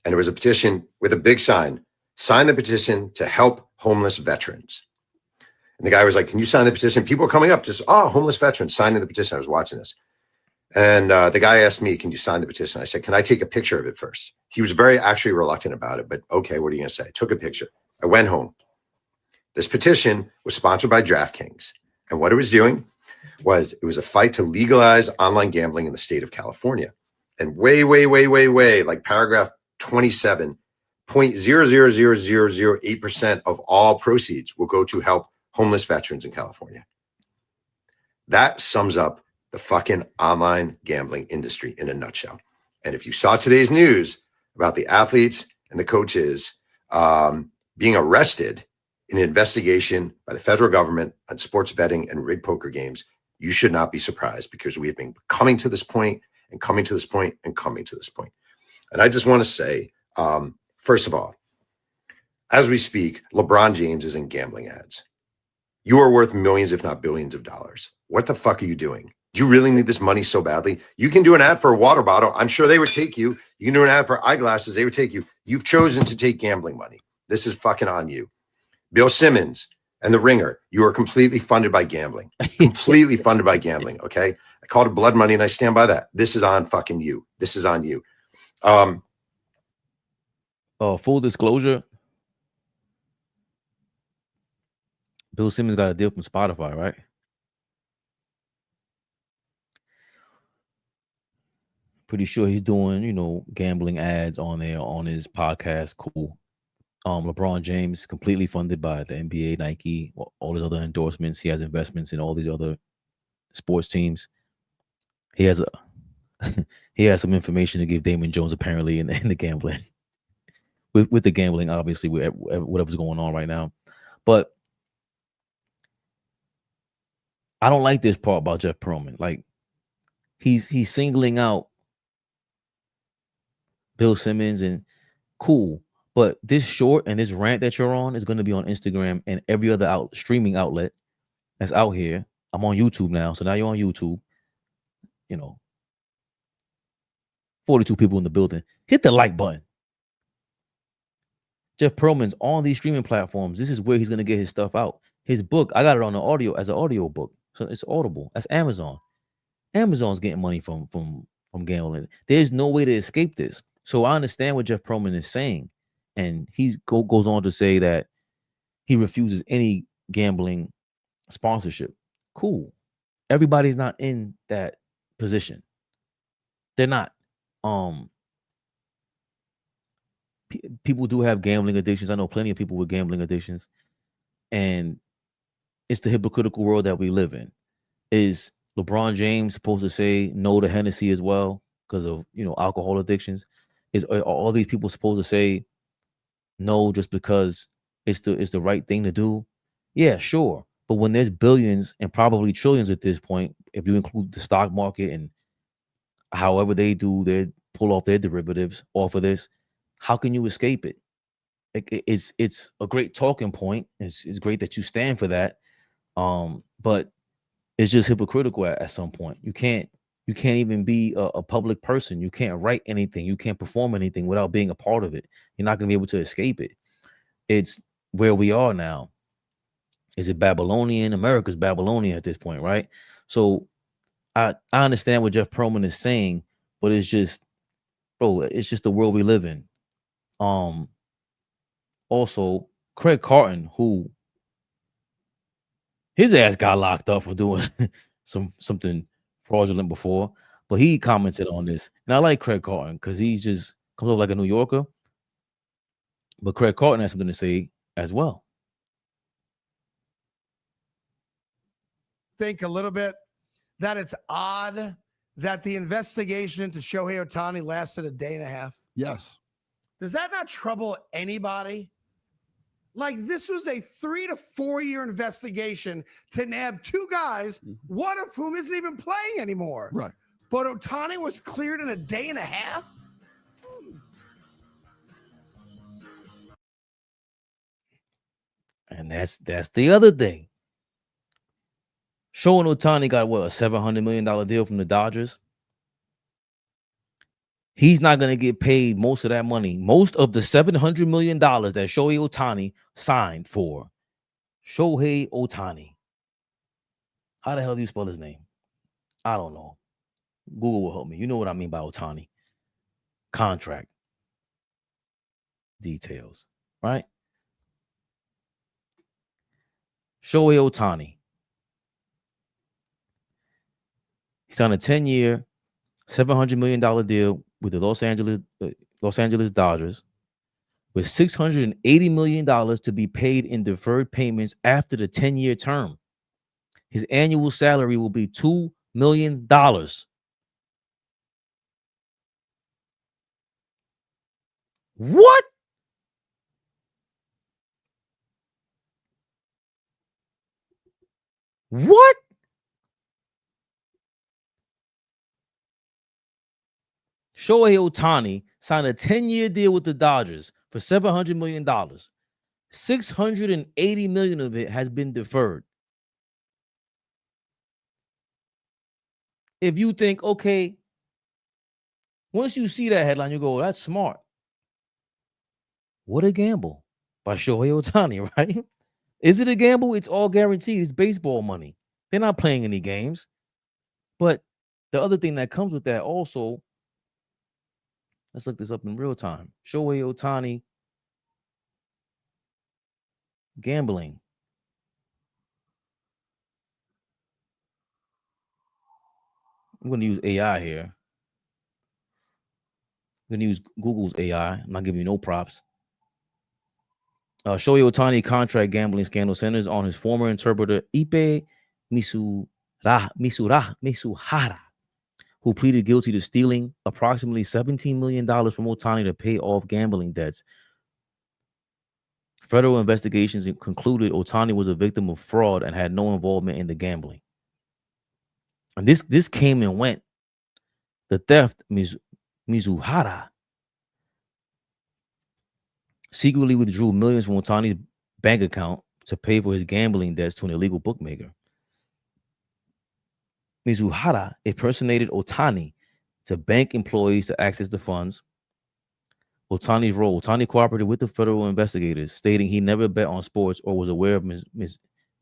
And it was a petition with a big sign the petition to help homeless veterans. And the guy was like, can you sign the petition? People are coming up, just, homeless veterans signing the petition. I was watching this. And the guy asked me, can you sign the petition? I said, can I take a picture of it first? He was very actually reluctant about it, but okay, what are you going to say? I took a picture. I went home. This petition was sponsored by DraftKings. And what it was doing was it was a fight to legalize online gambling in the state of California. And way, like paragraph 27.0000008% of all proceeds will go to help homeless veterans in California. That sums up the fucking online gambling industry in a nutshell. And if you saw today's news about the athletes and the coaches being arrested in an investigation by the federal government on sports betting and rigged poker games, you should not be surprised, because we have been coming to this point and coming to this point and coming to this point. And I just want to say, first of all, as we speak, LeBron James is in gambling ads. You are worth millions, if not billions of dollars. What the fuck are you doing? Do you really need this money so badly? You can do an ad for a water bottle. I'm sure they would take you. You can do an ad for eyeglasses. They would take you. You've chosen to take gambling money. This is fucking on you. Bill Simmons and The Ringer, you are completely funded by gambling. Completely funded by gambling, okay? I called it blood money, and I stand by that. This is on fucking you. This is on you. Full disclosure, Bill Simmons got a deal from Spotify, right? Pretty sure he's doing, gambling ads on there on his podcast. Cool. LeBron James, completely funded by the NBA, Nike, all his other endorsements. He has investments in all these other sports teams. He has he has some information to give Damon Jones apparently in the gambling. With the gambling, obviously, with whatever's going on right now. But I don't like this part about Jeff Pearlman. Like, he's singling out Bill Simmons, and cool. But this short and this rant that you're on is going to be on Instagram and every other streaming outlet that's out here. I'm on YouTube now. So now you're on YouTube. 42 people in the building. Hit the like button. Jeff Pearlman's on these streaming platforms. This is where he's going to get his stuff out. His book, I got it on the audio as an audio book. So it's Audible. That's Amazon. Amazon's getting money from gambling. There's no way to escape this. So I understand what Jeff Pearlman is saying. And he goes on to say that he refuses any gambling sponsorship. Cool. Everybody's not in that position. They're not. People do have gambling addictions. I know plenty of people with gambling addictions. And it's the hypocritical world that we live in. Is LeBron James supposed to say no to Hennessy as well because of, alcohol addictions? Are all these people supposed to say no just because it's the right thing to do? Yeah, sure. But when there's billions and probably trillions at this point, if you include the stock market and however they pull off their derivatives off of this, how can you escape it? It's a great talking point. It's great that you stand for that. But it's just hypocritical at some point. You can't even be a public person. You can't write anything. You can't perform anything without being a part of it. You're not going to be able to escape it. It's where we are now. Is it Babylonian? America's Babylonian at this point, right? So I understand what Jeff Pearlman is saying, but it's just, bro, it's just the world we live in. Also, Craig Carton, who his ass got locked up for doing something fraudulent before, but he commented on this. And I like Craig Carton because he just comes off like a New Yorker. But Craig Carton has something to say as well. Think a little bit that it's odd that the investigation into Shohei Ohtani lasted a day and a half? Yes. Does that not trouble anybody? Like, this was a 3 to 4 year investigation to nab two guys, one of whom isn't even playing anymore. Right. But Ohtani was cleared in a day and a half? And that's the other thing. Shohei Ohtani got what, a $700 million deal from the Dodgers? He's not going to get paid most of that money. Most of the $700 million that Shohei Ohtani signed for. Shohei Ohtani. How the hell do you spell his name? I don't know. Google will help me. You know what I mean by Ohtani. Contract details, right? Shohei Ohtani. He signed a 10-year, $700 million deal with the Los Angeles Dodgers, with $680 million to be paid in deferred payments after the 10-year term. His annual salary will be $2 million. What? What? Shohei Ohtani signed a 10-year deal with the Dodgers for $700 million. $680 million of it has been deferred. If you think, okay, once you see that headline, you go, that's smart. What a gamble by Shohei Ohtani, right? Is it a gamble? It's all guaranteed. It's baseball money. They're not playing any games. But the other thing that comes with that also, let's look this up in real time. Shohei Ohtani gambling. I'm going to use AI here. I'm going to use Google's AI. I'm not giving you no props. Shohei Ohtani contract gambling scandal centers on his former interpreter Ipe Misuhara, who pleaded guilty to stealing approximately $17 million from Ohtani to pay off gambling debts. Federal investigations concluded Ohtani was a victim of fraud and had no involvement in the gambling. And this came and went. The theft, Mizuhara secretly withdrew millions from Ohtani's bank account to pay for his gambling debts to an illegal bookmaker. Mizuhara impersonated Ohtani to bank employees to access the funds. Ohtani's role. Ohtani cooperated with the federal investigators, stating he never bet on sports or was aware of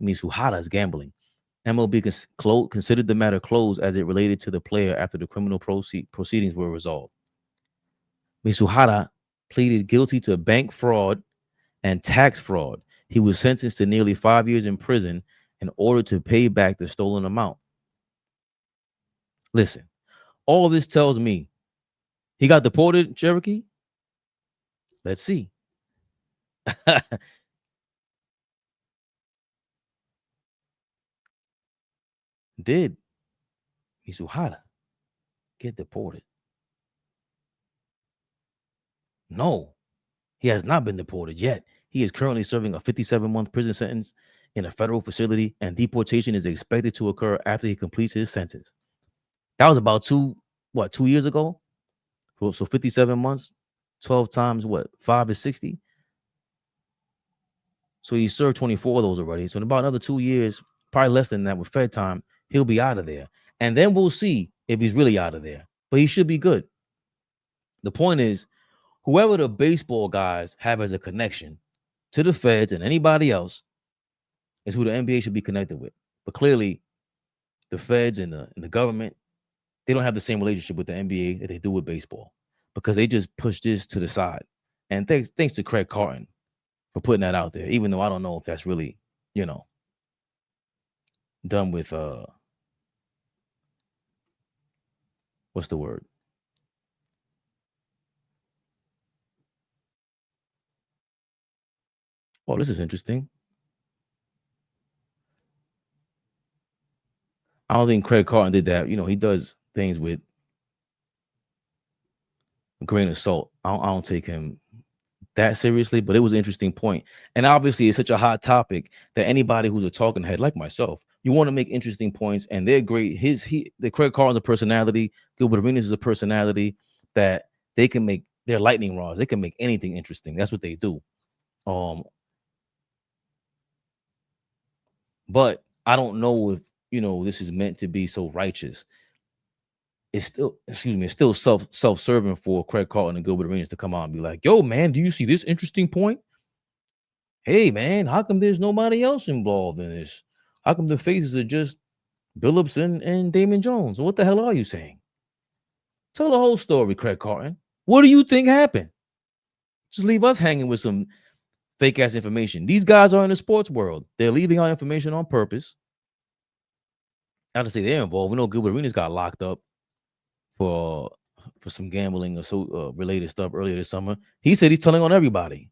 Mizuhara's gambling. MLB considered the matter closed as it related to the player after the criminal proceedings were resolved. Mizuhara pleaded guilty to bank fraud and tax fraud. He was sentenced to nearly 5 years in prison and ordered to pay back the stolen amount. Listen, all this tells me he got deported, Cherokee. Let's see. Did Mizuhara get deported? No, he has not been deported yet. He is currently serving a 57-month prison sentence in a federal facility, and deportation is expected to occur after he completes his sentence. That was about 2 years ago? So 57 months, 12 times 5 is 60. So he served 24 of those already. So in about another 2 years, probably less than that with Fed time, he'll be out of there. And then we'll see if he's really out of there. But he should be good. The point is, whoever the baseball guys have as a connection to the feds and anybody else is who the NBA should be connected with. But clearly, the feds and the government, they don't have the same relationship with the NBA that they do with baseball, because they just push this to the side. And thanks to Craig Carton for putting that out there, even though I don't know if that's really, done with what's the word? Oh, this is interesting. I don't think Craig Carton did that. He does things with a grain of salt. I don't take him that seriously, but it was an interesting point. And obviously, it's such a hot topic that anybody who's a talking head like myself, you want to make interesting points, and they're great. The Craig Carton's a personality. Gilbert Arenas is a personality that they can make their lightning rods. They can make anything interesting. That's what they do. But I don't know if this is meant to be so righteous. It's still self-serving for Craig Carton and Gilbert Arenas to come out and be like, yo, man, do you see this interesting point? Hey, man, how come there's nobody else involved in this? How come the faces are just Billups and Damon Jones? What the hell are you saying? Tell the whole story, Craig Carton. What do you think happened? Just leave us hanging with some fake-ass information. These guys are in the sports world. They're leaving out information on purpose. Not to say they're involved. We know Gilbert Arenas got locked up for some gambling or related stuff earlier this summer. He said he's telling on everybody,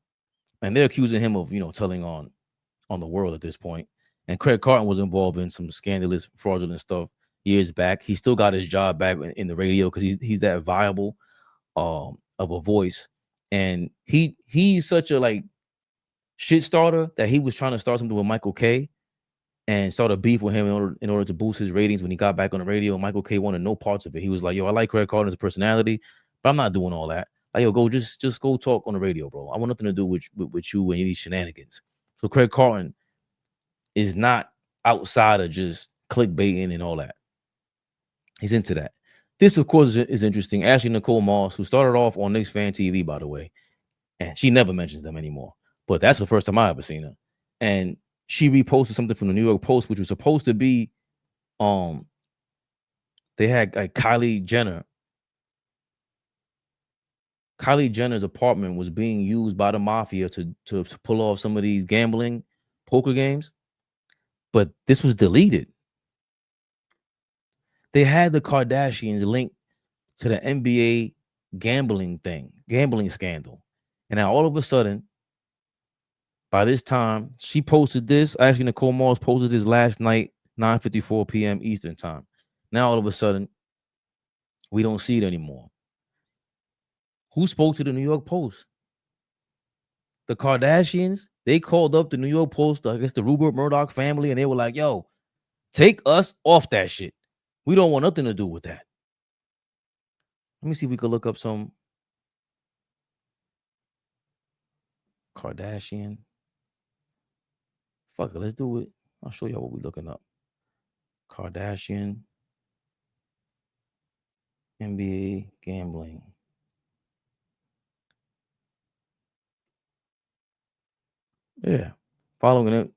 and they're accusing him of telling on the world at this point. And Craig Carton was involved in some scandalous, fraudulent stuff years back. He still got his job back in the radio because he's that viable of a voice, and he's such a shit starter that he was trying to start something with Michael K. and start a beef with him in order to boost his ratings when he got back on the radio. Michael K wanted no parts of it. He was like, yo, I like Craig Carton as a personality, but I'm not doing all that. Like, yo, go just go talk on the radio, bro. I want nothing to do with you and these shenanigans. So Craig Carton is not outside of just clickbaiting and all that. He's into that. This, of course, is interesting. Ashley Nicole Moss, who started off on Knicks Fan TV, by the way, and she never mentions them anymore. But that's the first time I ever seen her. And she reposted something from the New York Post, which was supposed to be, they had Kylie Jenner. Kylie Jenner's apartment was being used by the mafia to pull off some of these gambling poker games, but this was deleted. They had the Kardashians linked to the NBA gambling scandal. And now all of a sudden, by this time, she posted this. Actually, Nicole Moss posted this last night, 9:54 p.m. Eastern time. Now all of a sudden, we don't see it anymore. Who spoke to the New York Post? The Kardashians. They called up the New York Post, I guess the Rupert Murdoch family, and they were like, yo, take us off that shit. We don't want nothing to do with that. Let me see if we could look up some Kardashian. Fuck it, let's do it. I'll show y'all what we're looking up. Kardashian NBA gambling. Yeah. Following it,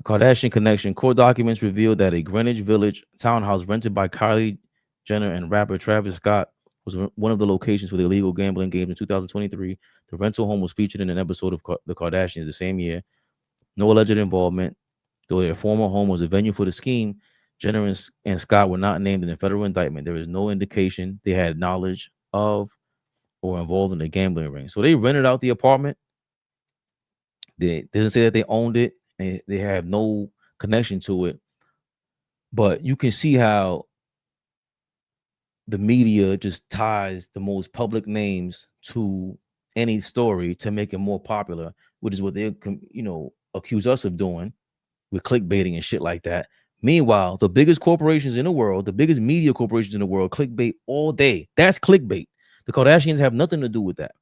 Kardashian connection. Court documents revealed that a Greenwich Village townhouse rented by Kylie Jenner and rapper Travis Scott was one of the locations for the illegal gambling games in 2023. The rental home was featured in an episode of The Kardashians the same year. No alleged involvement. Though their former home was a venue for the scheme, Jenner and Scott were not named in the federal indictment. There is no indication they had knowledge of or involved in the gambling ring. So they rented out the apartment. They didn't say that they owned it, and they have no connection to it. But you can see how the media just ties the most public names to any story to make it more popular, which is what they, accuse us of doing with clickbaiting and shit like that. Meanwhile, the biggest corporations in the world, the biggest media corporations in the world, clickbait all day. That's clickbait. The Kardashians have nothing to do with that.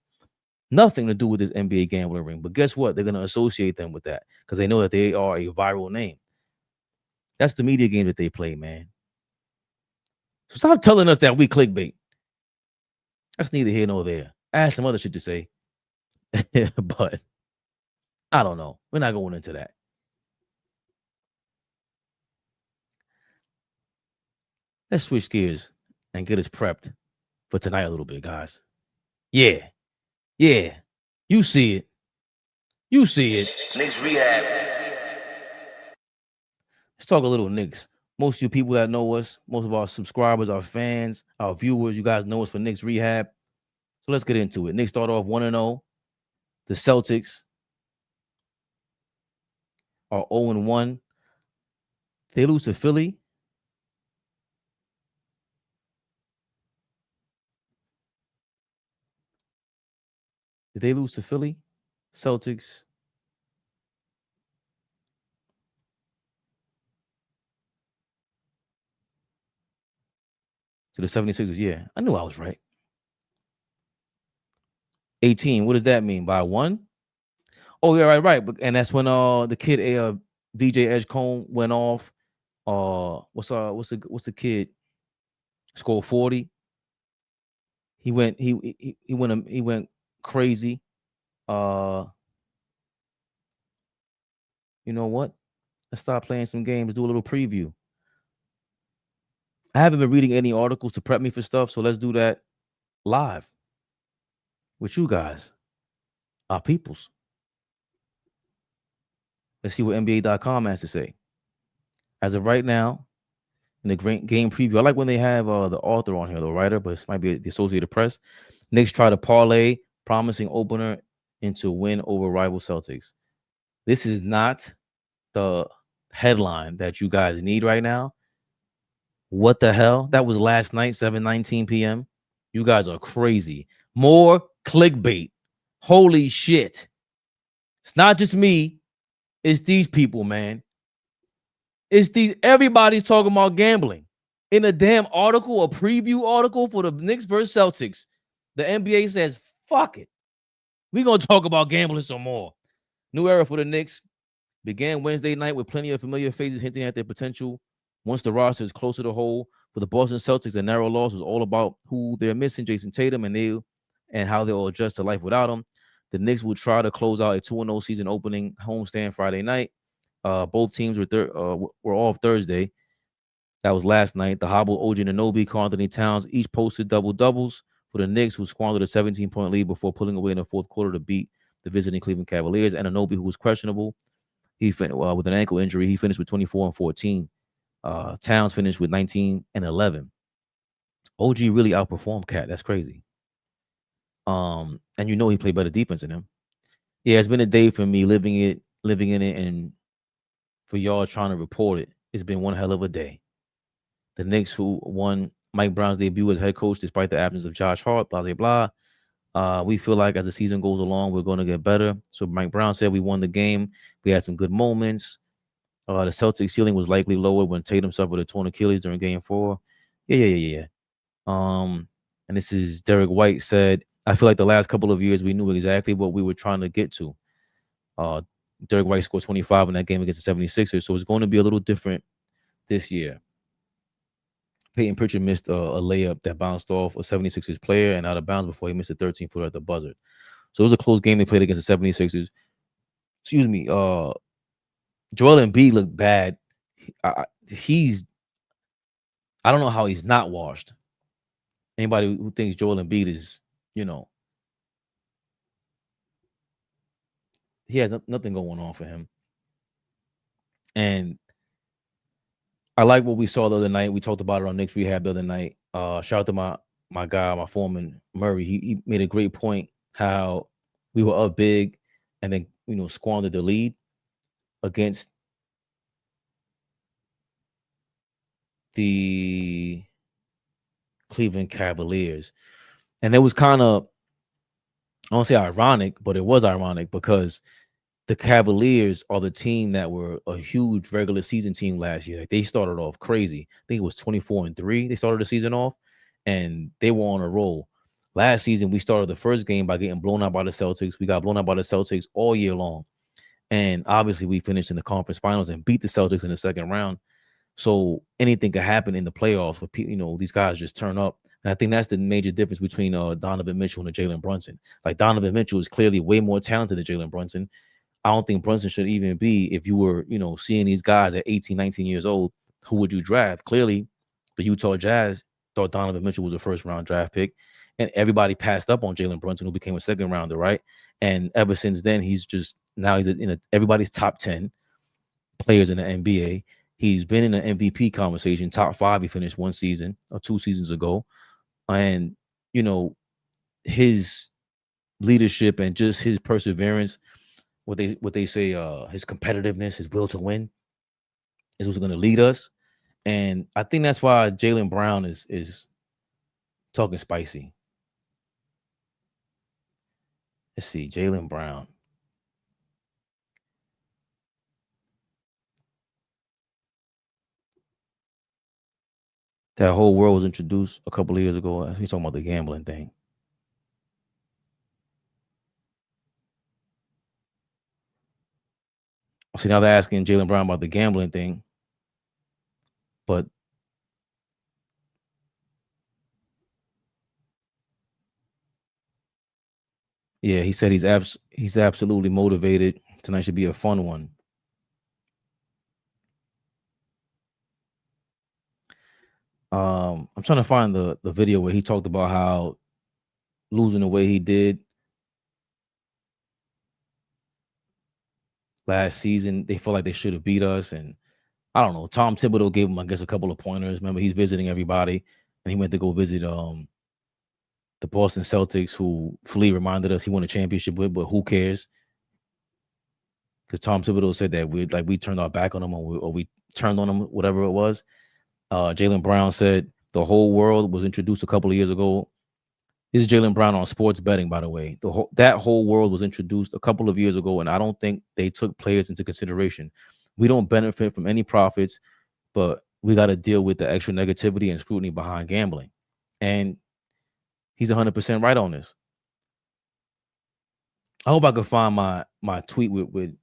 Nothing to do with this NBA gambling ring. But guess what? They're going to associate them with that because they know that they are a viral name. That's the media game that they play, man. So stop telling us that we clickbait. That's neither here nor there. I had some other shit to say. But I don't know. We're not going into that. Let's switch gears and get us prepped for tonight a little bit, guys. Yeah. You see it. Knicks rehab. Let's talk a little Knicks. Most of you people that know us, most of our subscribers, our fans, our viewers, you guys know us for Knicks rehab. So let's get into it. Knicks start off 1-0. The Celtics are 0-1. They lose to Philly. Did they lose to Philly? Celtics. To the 76ers. Yeah, I knew I was right. 18. What does that mean? By 1? Oh, yeah, right. But and that's when the kid VJ Edgecombe went off. What's the kid? Scored 40. He went crazy. You know what? Let's start playing some games. Do a little preview. I haven't been reading any articles to prep me for stuff, so let's do that live with you guys, our peoples. Let's see what NBA.com has to say. As of right now, in the game preview, I like when they have the author on here, the writer, but this might be the Associated Press. Knicks try to parlay promising opener into win over rival Celtics. This is not the headline that you guys need right now. What the hell? That was last night, 7:19 p.m. You guys are crazy. More clickbait. Holy shit. It's not just me. It's these people, man. Everybody's talking about gambling. In a damn article, a preview article for the Knicks versus Celtics, the NBA says, fuck it. We're going to talk about gambling some more. New era for the Knicks began Wednesday night with plenty of familiar faces hinting at their potential. Once the roster is closer to whole, for the Boston Celtics, a narrow loss was all about who they're missing, Jason Tatum, and how they'll adjust to life without him. The Knicks will try to close out a 2-0 season opening homestand Friday night. Both teams were off Thursday. That was last night. The hobbled OG Anunoby, Carl Anthony Towns each posted double-doubles for the Knicks, who squandered a 17-point lead before pulling away in the fourth quarter to beat the visiting Cleveland Cavaliers. And Anunoby, who was questionable, with an ankle injury, he finished with 24 and 14. Towns finished with 19 and 11. OG really outperformed Cat. That's crazy. And he played better defense than him. Yeah, it's been a day for me living in it, and for y'all trying to report it. It's been one hell of a day. The Knicks, who won Mike Brown's debut as head coach despite the absence of Josh Hart, blah, blah, blah. We feel like as the season goes along, we're going to get better. So Mike Brown said we won the game. We had some good moments. The Celtics ceiling was likely lower when Tatum suffered a torn Achilles during Game 4. Yeah. And this is Derek White said, I feel like the last couple of years we knew exactly what we were trying to get to. Derek White scored 25 in that game against the 76ers, so it's going to be a little different this year. Peyton Pritchard missed a layup that bounced off a 76ers player and out of bounds before he missed a 13-footer at the buzzer. So it was a close game they played against the 76ers. Excuse me. Joel Embiid looked bad. I don't know how he's not washed. Anybody who thinks Joel Embiid is, he has nothing going on for him. And I like what we saw the other night. We talked about it on Knicks Rehab the other night. Shout out to my guy, my foreman, Murray. He made a great point how we were up big and then, squandered the lead against the Cleveland Cavaliers. And it was kind of, I don't say ironic, but it was ironic because the Cavaliers are the team that were a huge regular season team last year. Like, they started off crazy. I think it was 24-3. They started the season off, and they were on a roll. Last season, we started the first game by getting blown out by the Celtics. We got blown out by the Celtics all year long. And obviously, we finished in the conference finals and beat the Celtics in the second round. So anything could happen in the playoffs where, these guys just turn up. And I think that's the major difference between Donovan Mitchell and Jalen Brunson. Like, Donovan Mitchell is clearly way more talented than Jalen Brunson. I don't think Brunson should even be, if you were, seeing these guys at 18, 19 years old, who would you draft? Clearly, the Utah Jazz thought Donovan Mitchell was a first-round draft pick, and everybody passed up on Jalen Brunson, who became a second-rounder, right? And ever since then, he's in everybody's top 10 players in the NBA. He's been in the MVP conversation, top 5. He finished 1 season or 2 seasons ago. And, his leadership and just his perseverance, what they say, his competitiveness, his will to win is what's going to lead us. And I think that's why Jaylen Brown is talking spicy. Let's see, Jaylen Brown. That whole world was introduced a couple of years ago. He's talking about the gambling thing. See, now they're asking Jaylen Brown about the gambling thing. But yeah, he said he's absolutely motivated. Tonight should be a fun one. I'm trying to find the video where he talked about how losing the way he did last season, they feel like they should have beat us. And I don't know. Tom Thibodeau gave him, I guess, a couple of pointers. Remember, he's visiting everybody, and he went to go visit the Boston Celtics, who Flea reminded us he won a championship with, but who cares? Because Tom Thibodeau said that we turned our back on him, or we turned on him, whatever it was. Jaylen Brown said the whole world was introduced a couple of years ago. This is Jaylen Brown on sports betting, by the way. That whole world was introduced a couple of years ago, and I don't think they took players into consideration. We don't benefit from any profits, but we got to deal with the extra negativity and scrutiny behind gambling. And he's 100% right on this. I hope I could find my tweet with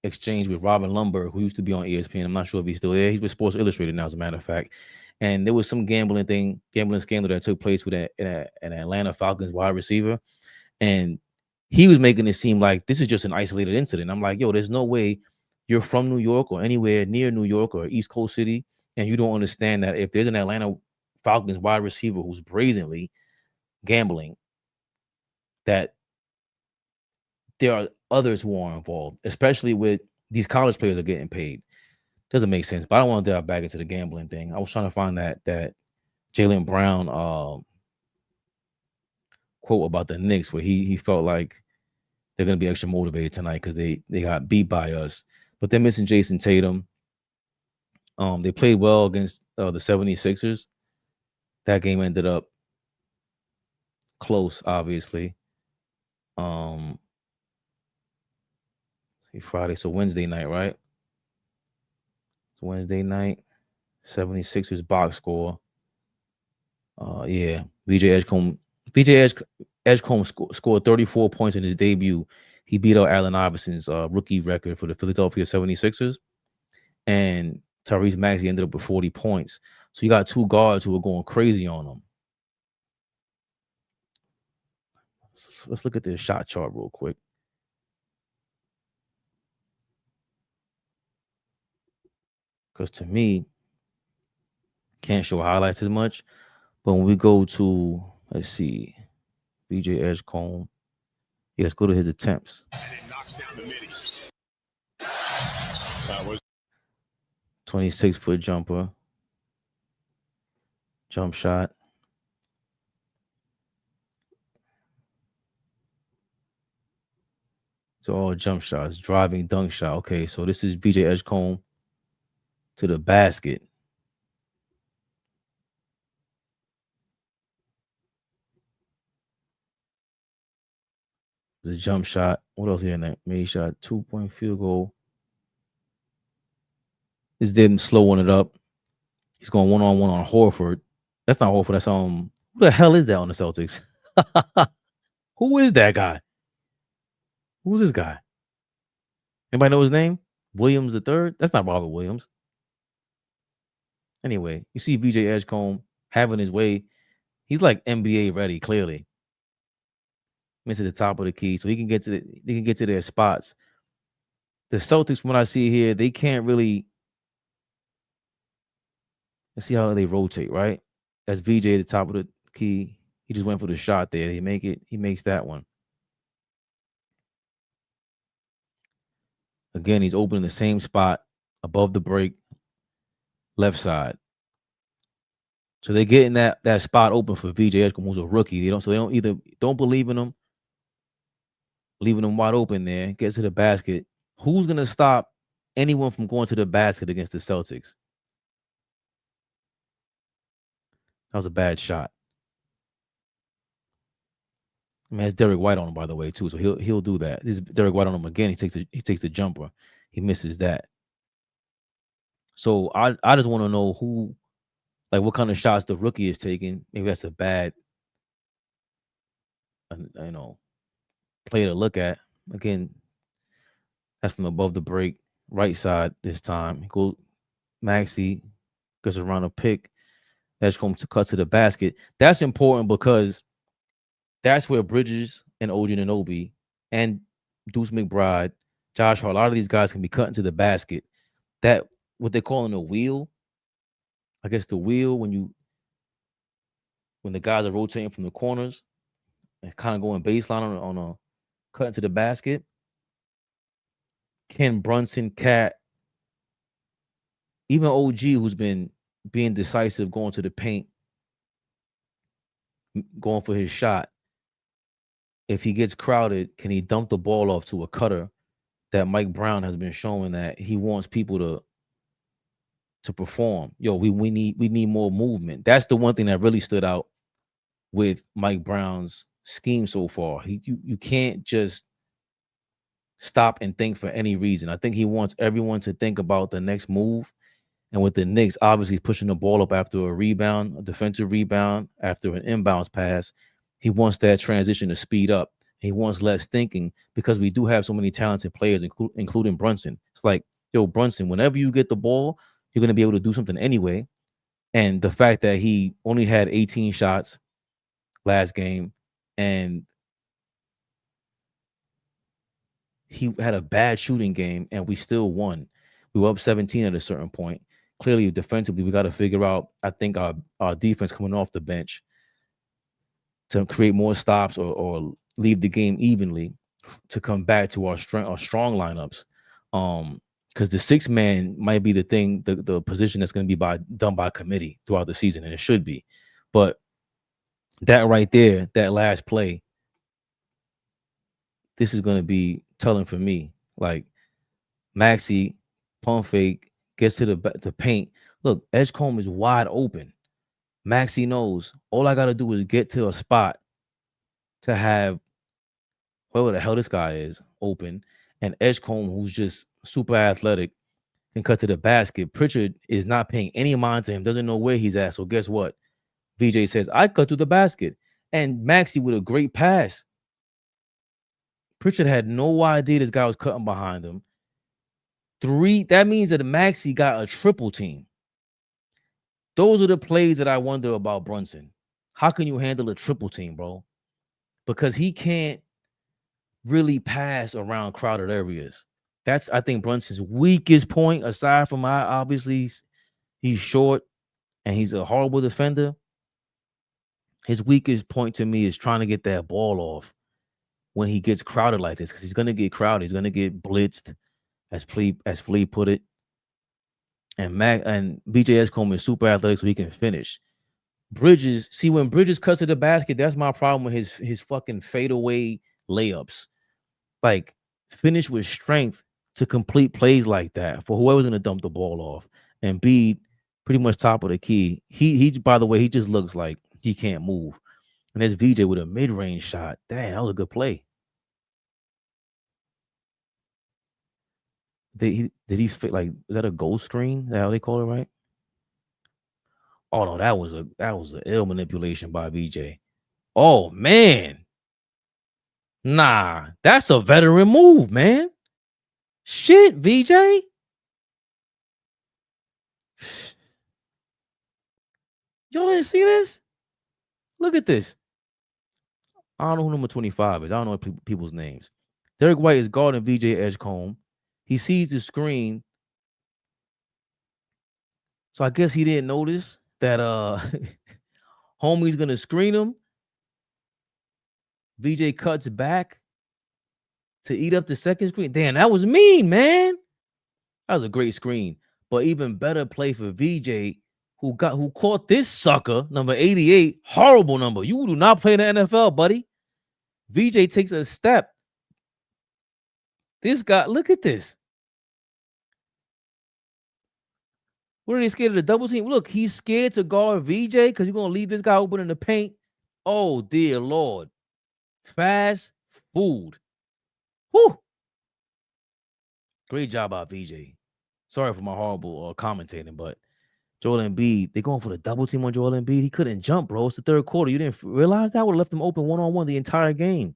exchange with Robin Lundberg, who used to be on ESPN. I'm not sure if he's still there. He's with Sports Illustrated now, as a matter of fact. And there was some gambling scandal that took place with an Atlanta Falcons wide receiver. And he was making it seem like this is just an isolated incident. I'm like, yo, there's no way you're from New York or anywhere near New York or East Coast City, and you don't understand that if there's an Atlanta Falcons wide receiver who's brazenly gambling, that there are others who are involved, especially with these college players are getting paid. Doesn't make sense. But I don't want to dive back into the gambling thing. I was trying to find that Jaylen Brown quote about the Knicks where he felt like they're going to be extra motivated tonight because they got beat by us. But they're missing Jason Tatum. They played well against the 76ers. That game ended up close, obviously. Friday, so Wednesday night, right? It's Wednesday night. 76ers box score. Yeah, BJ Edgecombe scored 34 points in his debut. He beat out Allen Iverson's rookie record for the Philadelphia 76ers. And Tyrese Maxey ended up with 40 points. So you got two guards who are going crazy on him. Let's look at this shot chart real quick. Because to me, can't show highlights as much. But when we go to, let's see, BJ Edgecombe. Yeah, let's go to his attempts. 26-foot jumper. Jump shot. So all jump shots. Driving dunk shot. Okay, so this is BJ Edgecombe to the basket. The jump shot. What else here in that? Made shot. 2-point field goal. This didn't slowing it up. He's going one-on-one on Horford. That's not Horford. That's who the hell is that on the Celtics? Who is that guy? Who's this guy? Anybody know his name? Williams the third? That's not Robert Williams. Anyway, you see BJ Edgecombe having his way. He's like NBA ready, clearly. Missed at the top of the key, so they can get to their spots. The Celtics, from what I see here, they can't really. Let's see how they rotate, right? That's VJ at the top of the key. He just went for the shot there. He makes that one. Again, he's opening the same spot above the break, left side. So they're getting that spot open for VJ Edgecombe, who's a rookie. They don't believe in him, leaving him wide open there. Gets to the basket. Who's gonna stop anyone from going to the basket against the Celtics? That was a bad shot. I mean, it's Derek White on him, by the way, too. So he'll do that. This is Derek White on him again. He takes the jumper. He misses that. So I just want to know what kind of shots the rookie is taking. Maybe that's a bad, play to look at. Again, that's from above the break, right side this time. Maxey goes around a pick. Edgecombe to cut to the basket. That's important because that's where Bridges and OG Anunoby and Deuce McBride, Josh Hart, a lot of these guys can be cut into the basket. That what they're calling a wheel. I guess the wheel when the guys are rotating from the corners and kind of going baseline on a cut into the basket. Ken Brunson, Cat, even OG, who's been being decisive, going to the paint, going for his shot. If he gets crowded, can he dump the ball off to a cutter? That Mike Brown has been showing that he wants people to perform. We need more movement. That's the one thing that really stood out with Mike Brown's scheme so far. You can't just stop and think for any reason. I think he wants everyone to think about the next move. And with the Knicks, obviously pushing the ball up after a rebound, a defensive rebound, after an inbounds pass, he wants that transition to speed up. He wants less thinking because we do have so many talented players, including Brunson. It's like, Brunson, whenever you get the ball, you're going to be able to do something anyway. And the fact that he only had 18 shots last game and he had a bad shooting game and we still won. We were up 17 at a certain point. Clearly, defensively, we got to figure out, I think, our defense coming off the bench to create more stops or leave the game evenly to come back to our strong lineups. because the 6th man might be the thing, the position that's going to be done by committee throughout the season, and it should be. But that right there, that last play, this is going to be telling for me. Like Maxey, pump fake, gets to the paint. Look, Edgecombe is wide open. Maxey knows all I got to do is get to a spot to have whoever the hell this guy is open, and Edgecombe, who's just super athletic, can cut to the basket. Pritchard is not paying any mind to him, doesn't know where he's at. So guess what? VJ says, I cut through the basket. And Maxey with a great pass. Pritchard had no idea this guy was cutting behind him. That means that Maxey got a triple team. Those are the plays that I wonder about Brunson. How can you handle a triple team, bro? Because he can't really pass around crowded areas. That's, I think, Brunson's weakest point, aside from obviously he's short and he's a horrible defender. His weakest point to me is trying to get that ball off when he gets crowded like this, because he's going to get crowded. He's going to get blitzed, as Flea put it. And BJ Edgecombe is super athletic, so he can finish. Bridges, see, when Bridges cuts to the basket, that's my problem with his fucking fadeaway layups. Like, finish with strength to complete plays like that for whoever's going to dump the ball off. And Embiid, pretty much top of the key. He by the way, he just looks like he can't move. And there's VJ with a mid-range shot. Damn, that was a good play. Did he fit, like, is that a goal screen? Is that how they call it, right? Oh no, that was an ill manipulation by VJ. Oh man. Nah, that's a veteran move, man. Shit, VJ. Y'all didn't see this? Look at this. I don't know who number 25 is. I don't know people's names. Derek White is guarding VJ Edgecombe. He sees the screen. So I guess he didn't notice that homie's gonna screen him. VJ cuts back to eat up the second screen. Damn, that was mean, man. That was a great screen. But even better play for VJ, who caught this sucker, number 88, horrible number. You do not play in the NFL, buddy. VJ takes a step. This guy, look at this. What are they scared of the double team? Look, he's scared to guard VJ because you're going to leave this guy open in the paint. Oh, dear Lord. Fast food. Whew. Great job by VJ. Sorry for my horrible commentating, but Joel Embiid, they're going for the double team on Joel Embiid. He couldn't jump, bro. It's the third quarter. You didn't realize that? Would have left him open one-on-one the entire game.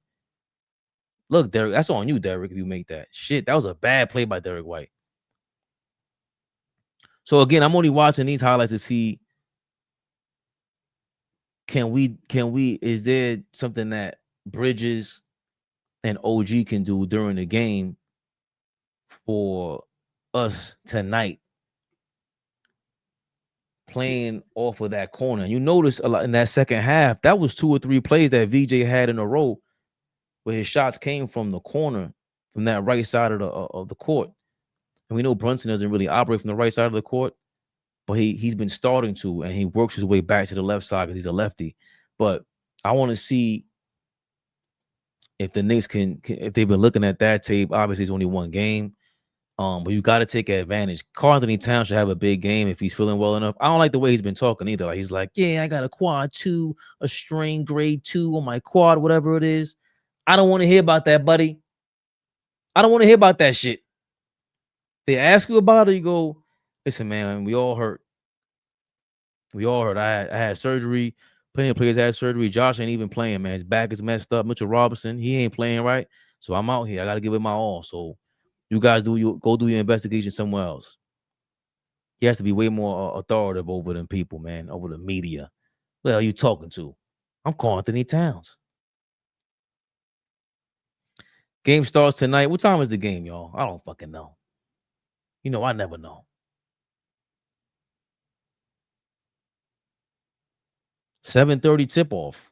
Look, Derek, that's on you, Derek, if you make that. Shit, that was a bad play by Derek White. So, again, I'm only watching these highlights to see, is there something that Bridges and OG can do during the game for us tonight playing off of that corner? You notice a lot in that second half, that was 2 or 3 plays that VJ had in a row where his shots came from the corner, from that right side of the court. And we know Brunson doesn't really operate from the right side of the court, but he's been starting to, and he works his way back to the left side because he's a lefty. But I want to see if the Knicks can, if they've been looking at that tape. Obviously, it's only one game, but you got to take advantage. Carton Towns should have a big game if he's feeling well enough. I don't like the way he's been talking either. Like, he's like, yeah, I got a quad 2, a string grade 2 on my quad, whatever it is. I don't want to hear about that, buddy. I don't want to hear about that shit. They ask you about it, you go, listen, man, we all hurt. We all hurt. I had surgery. Plenty of players had surgery. Josh ain't even playing, man. His back is messed up. Mitchell Robinson, he ain't playing right. So I'm out here. I got to give it my all. So you guys go do your investigation somewhere else. He has to be way more authoritative over them people, man, over the media. What the hell are you talking to? I'm calling Anthony Towns. Game starts tonight. What time is the game, y'all? I don't fucking know. You know, I never know. 7:30 tip-off.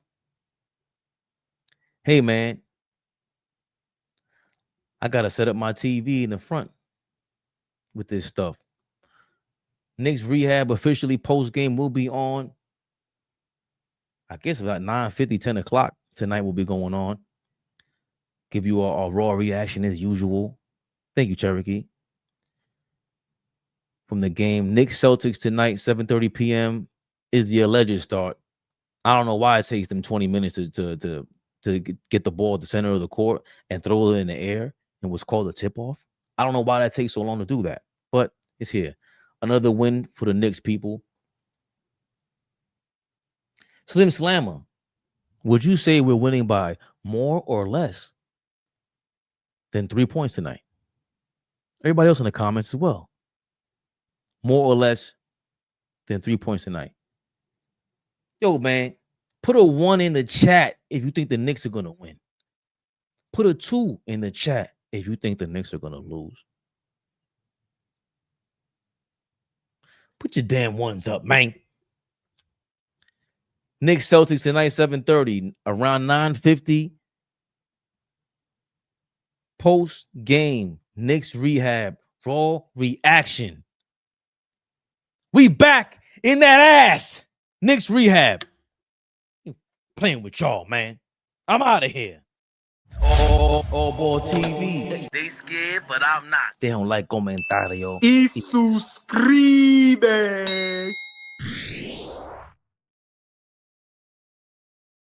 Hey, man. I got to set up my TV in the front. with this stuff. Knicks rehab officially post game will be on. I guess about 9:50, 10 o'clock tonight will be going on. Give you a raw reaction as usual. Thank you, Cherokee. From the game, Knicks Celtics tonight, 7:30 p.m. is the alleged start. I don't know why it takes them 20 minutes to get the ball at the center of the court and throw it in the air and what's called a tip-off. I don't know why that takes so long to do that, but it's here. Another win for the Knicks people. Slim Slammer, would you say we're winning by more or less than 3 points tonight? Everybody else in the comments as well. More or less than 3 points tonight. Yo, man, put a 1 in the chat if you think the Knicks are going to win. Put a 2 in the chat if you think the Knicks are going to lose. Put your damn ones up, man. Knicks Celtics tonight, 7:30. Around 9:50. Post game. Knicks rehab. Raw reaction. We back in that ass. Knicks rehab. Playing with y'all, man. I'm out of here. AllBall TV. They scared, but I'm not. They don't like comentario. Y suscribe.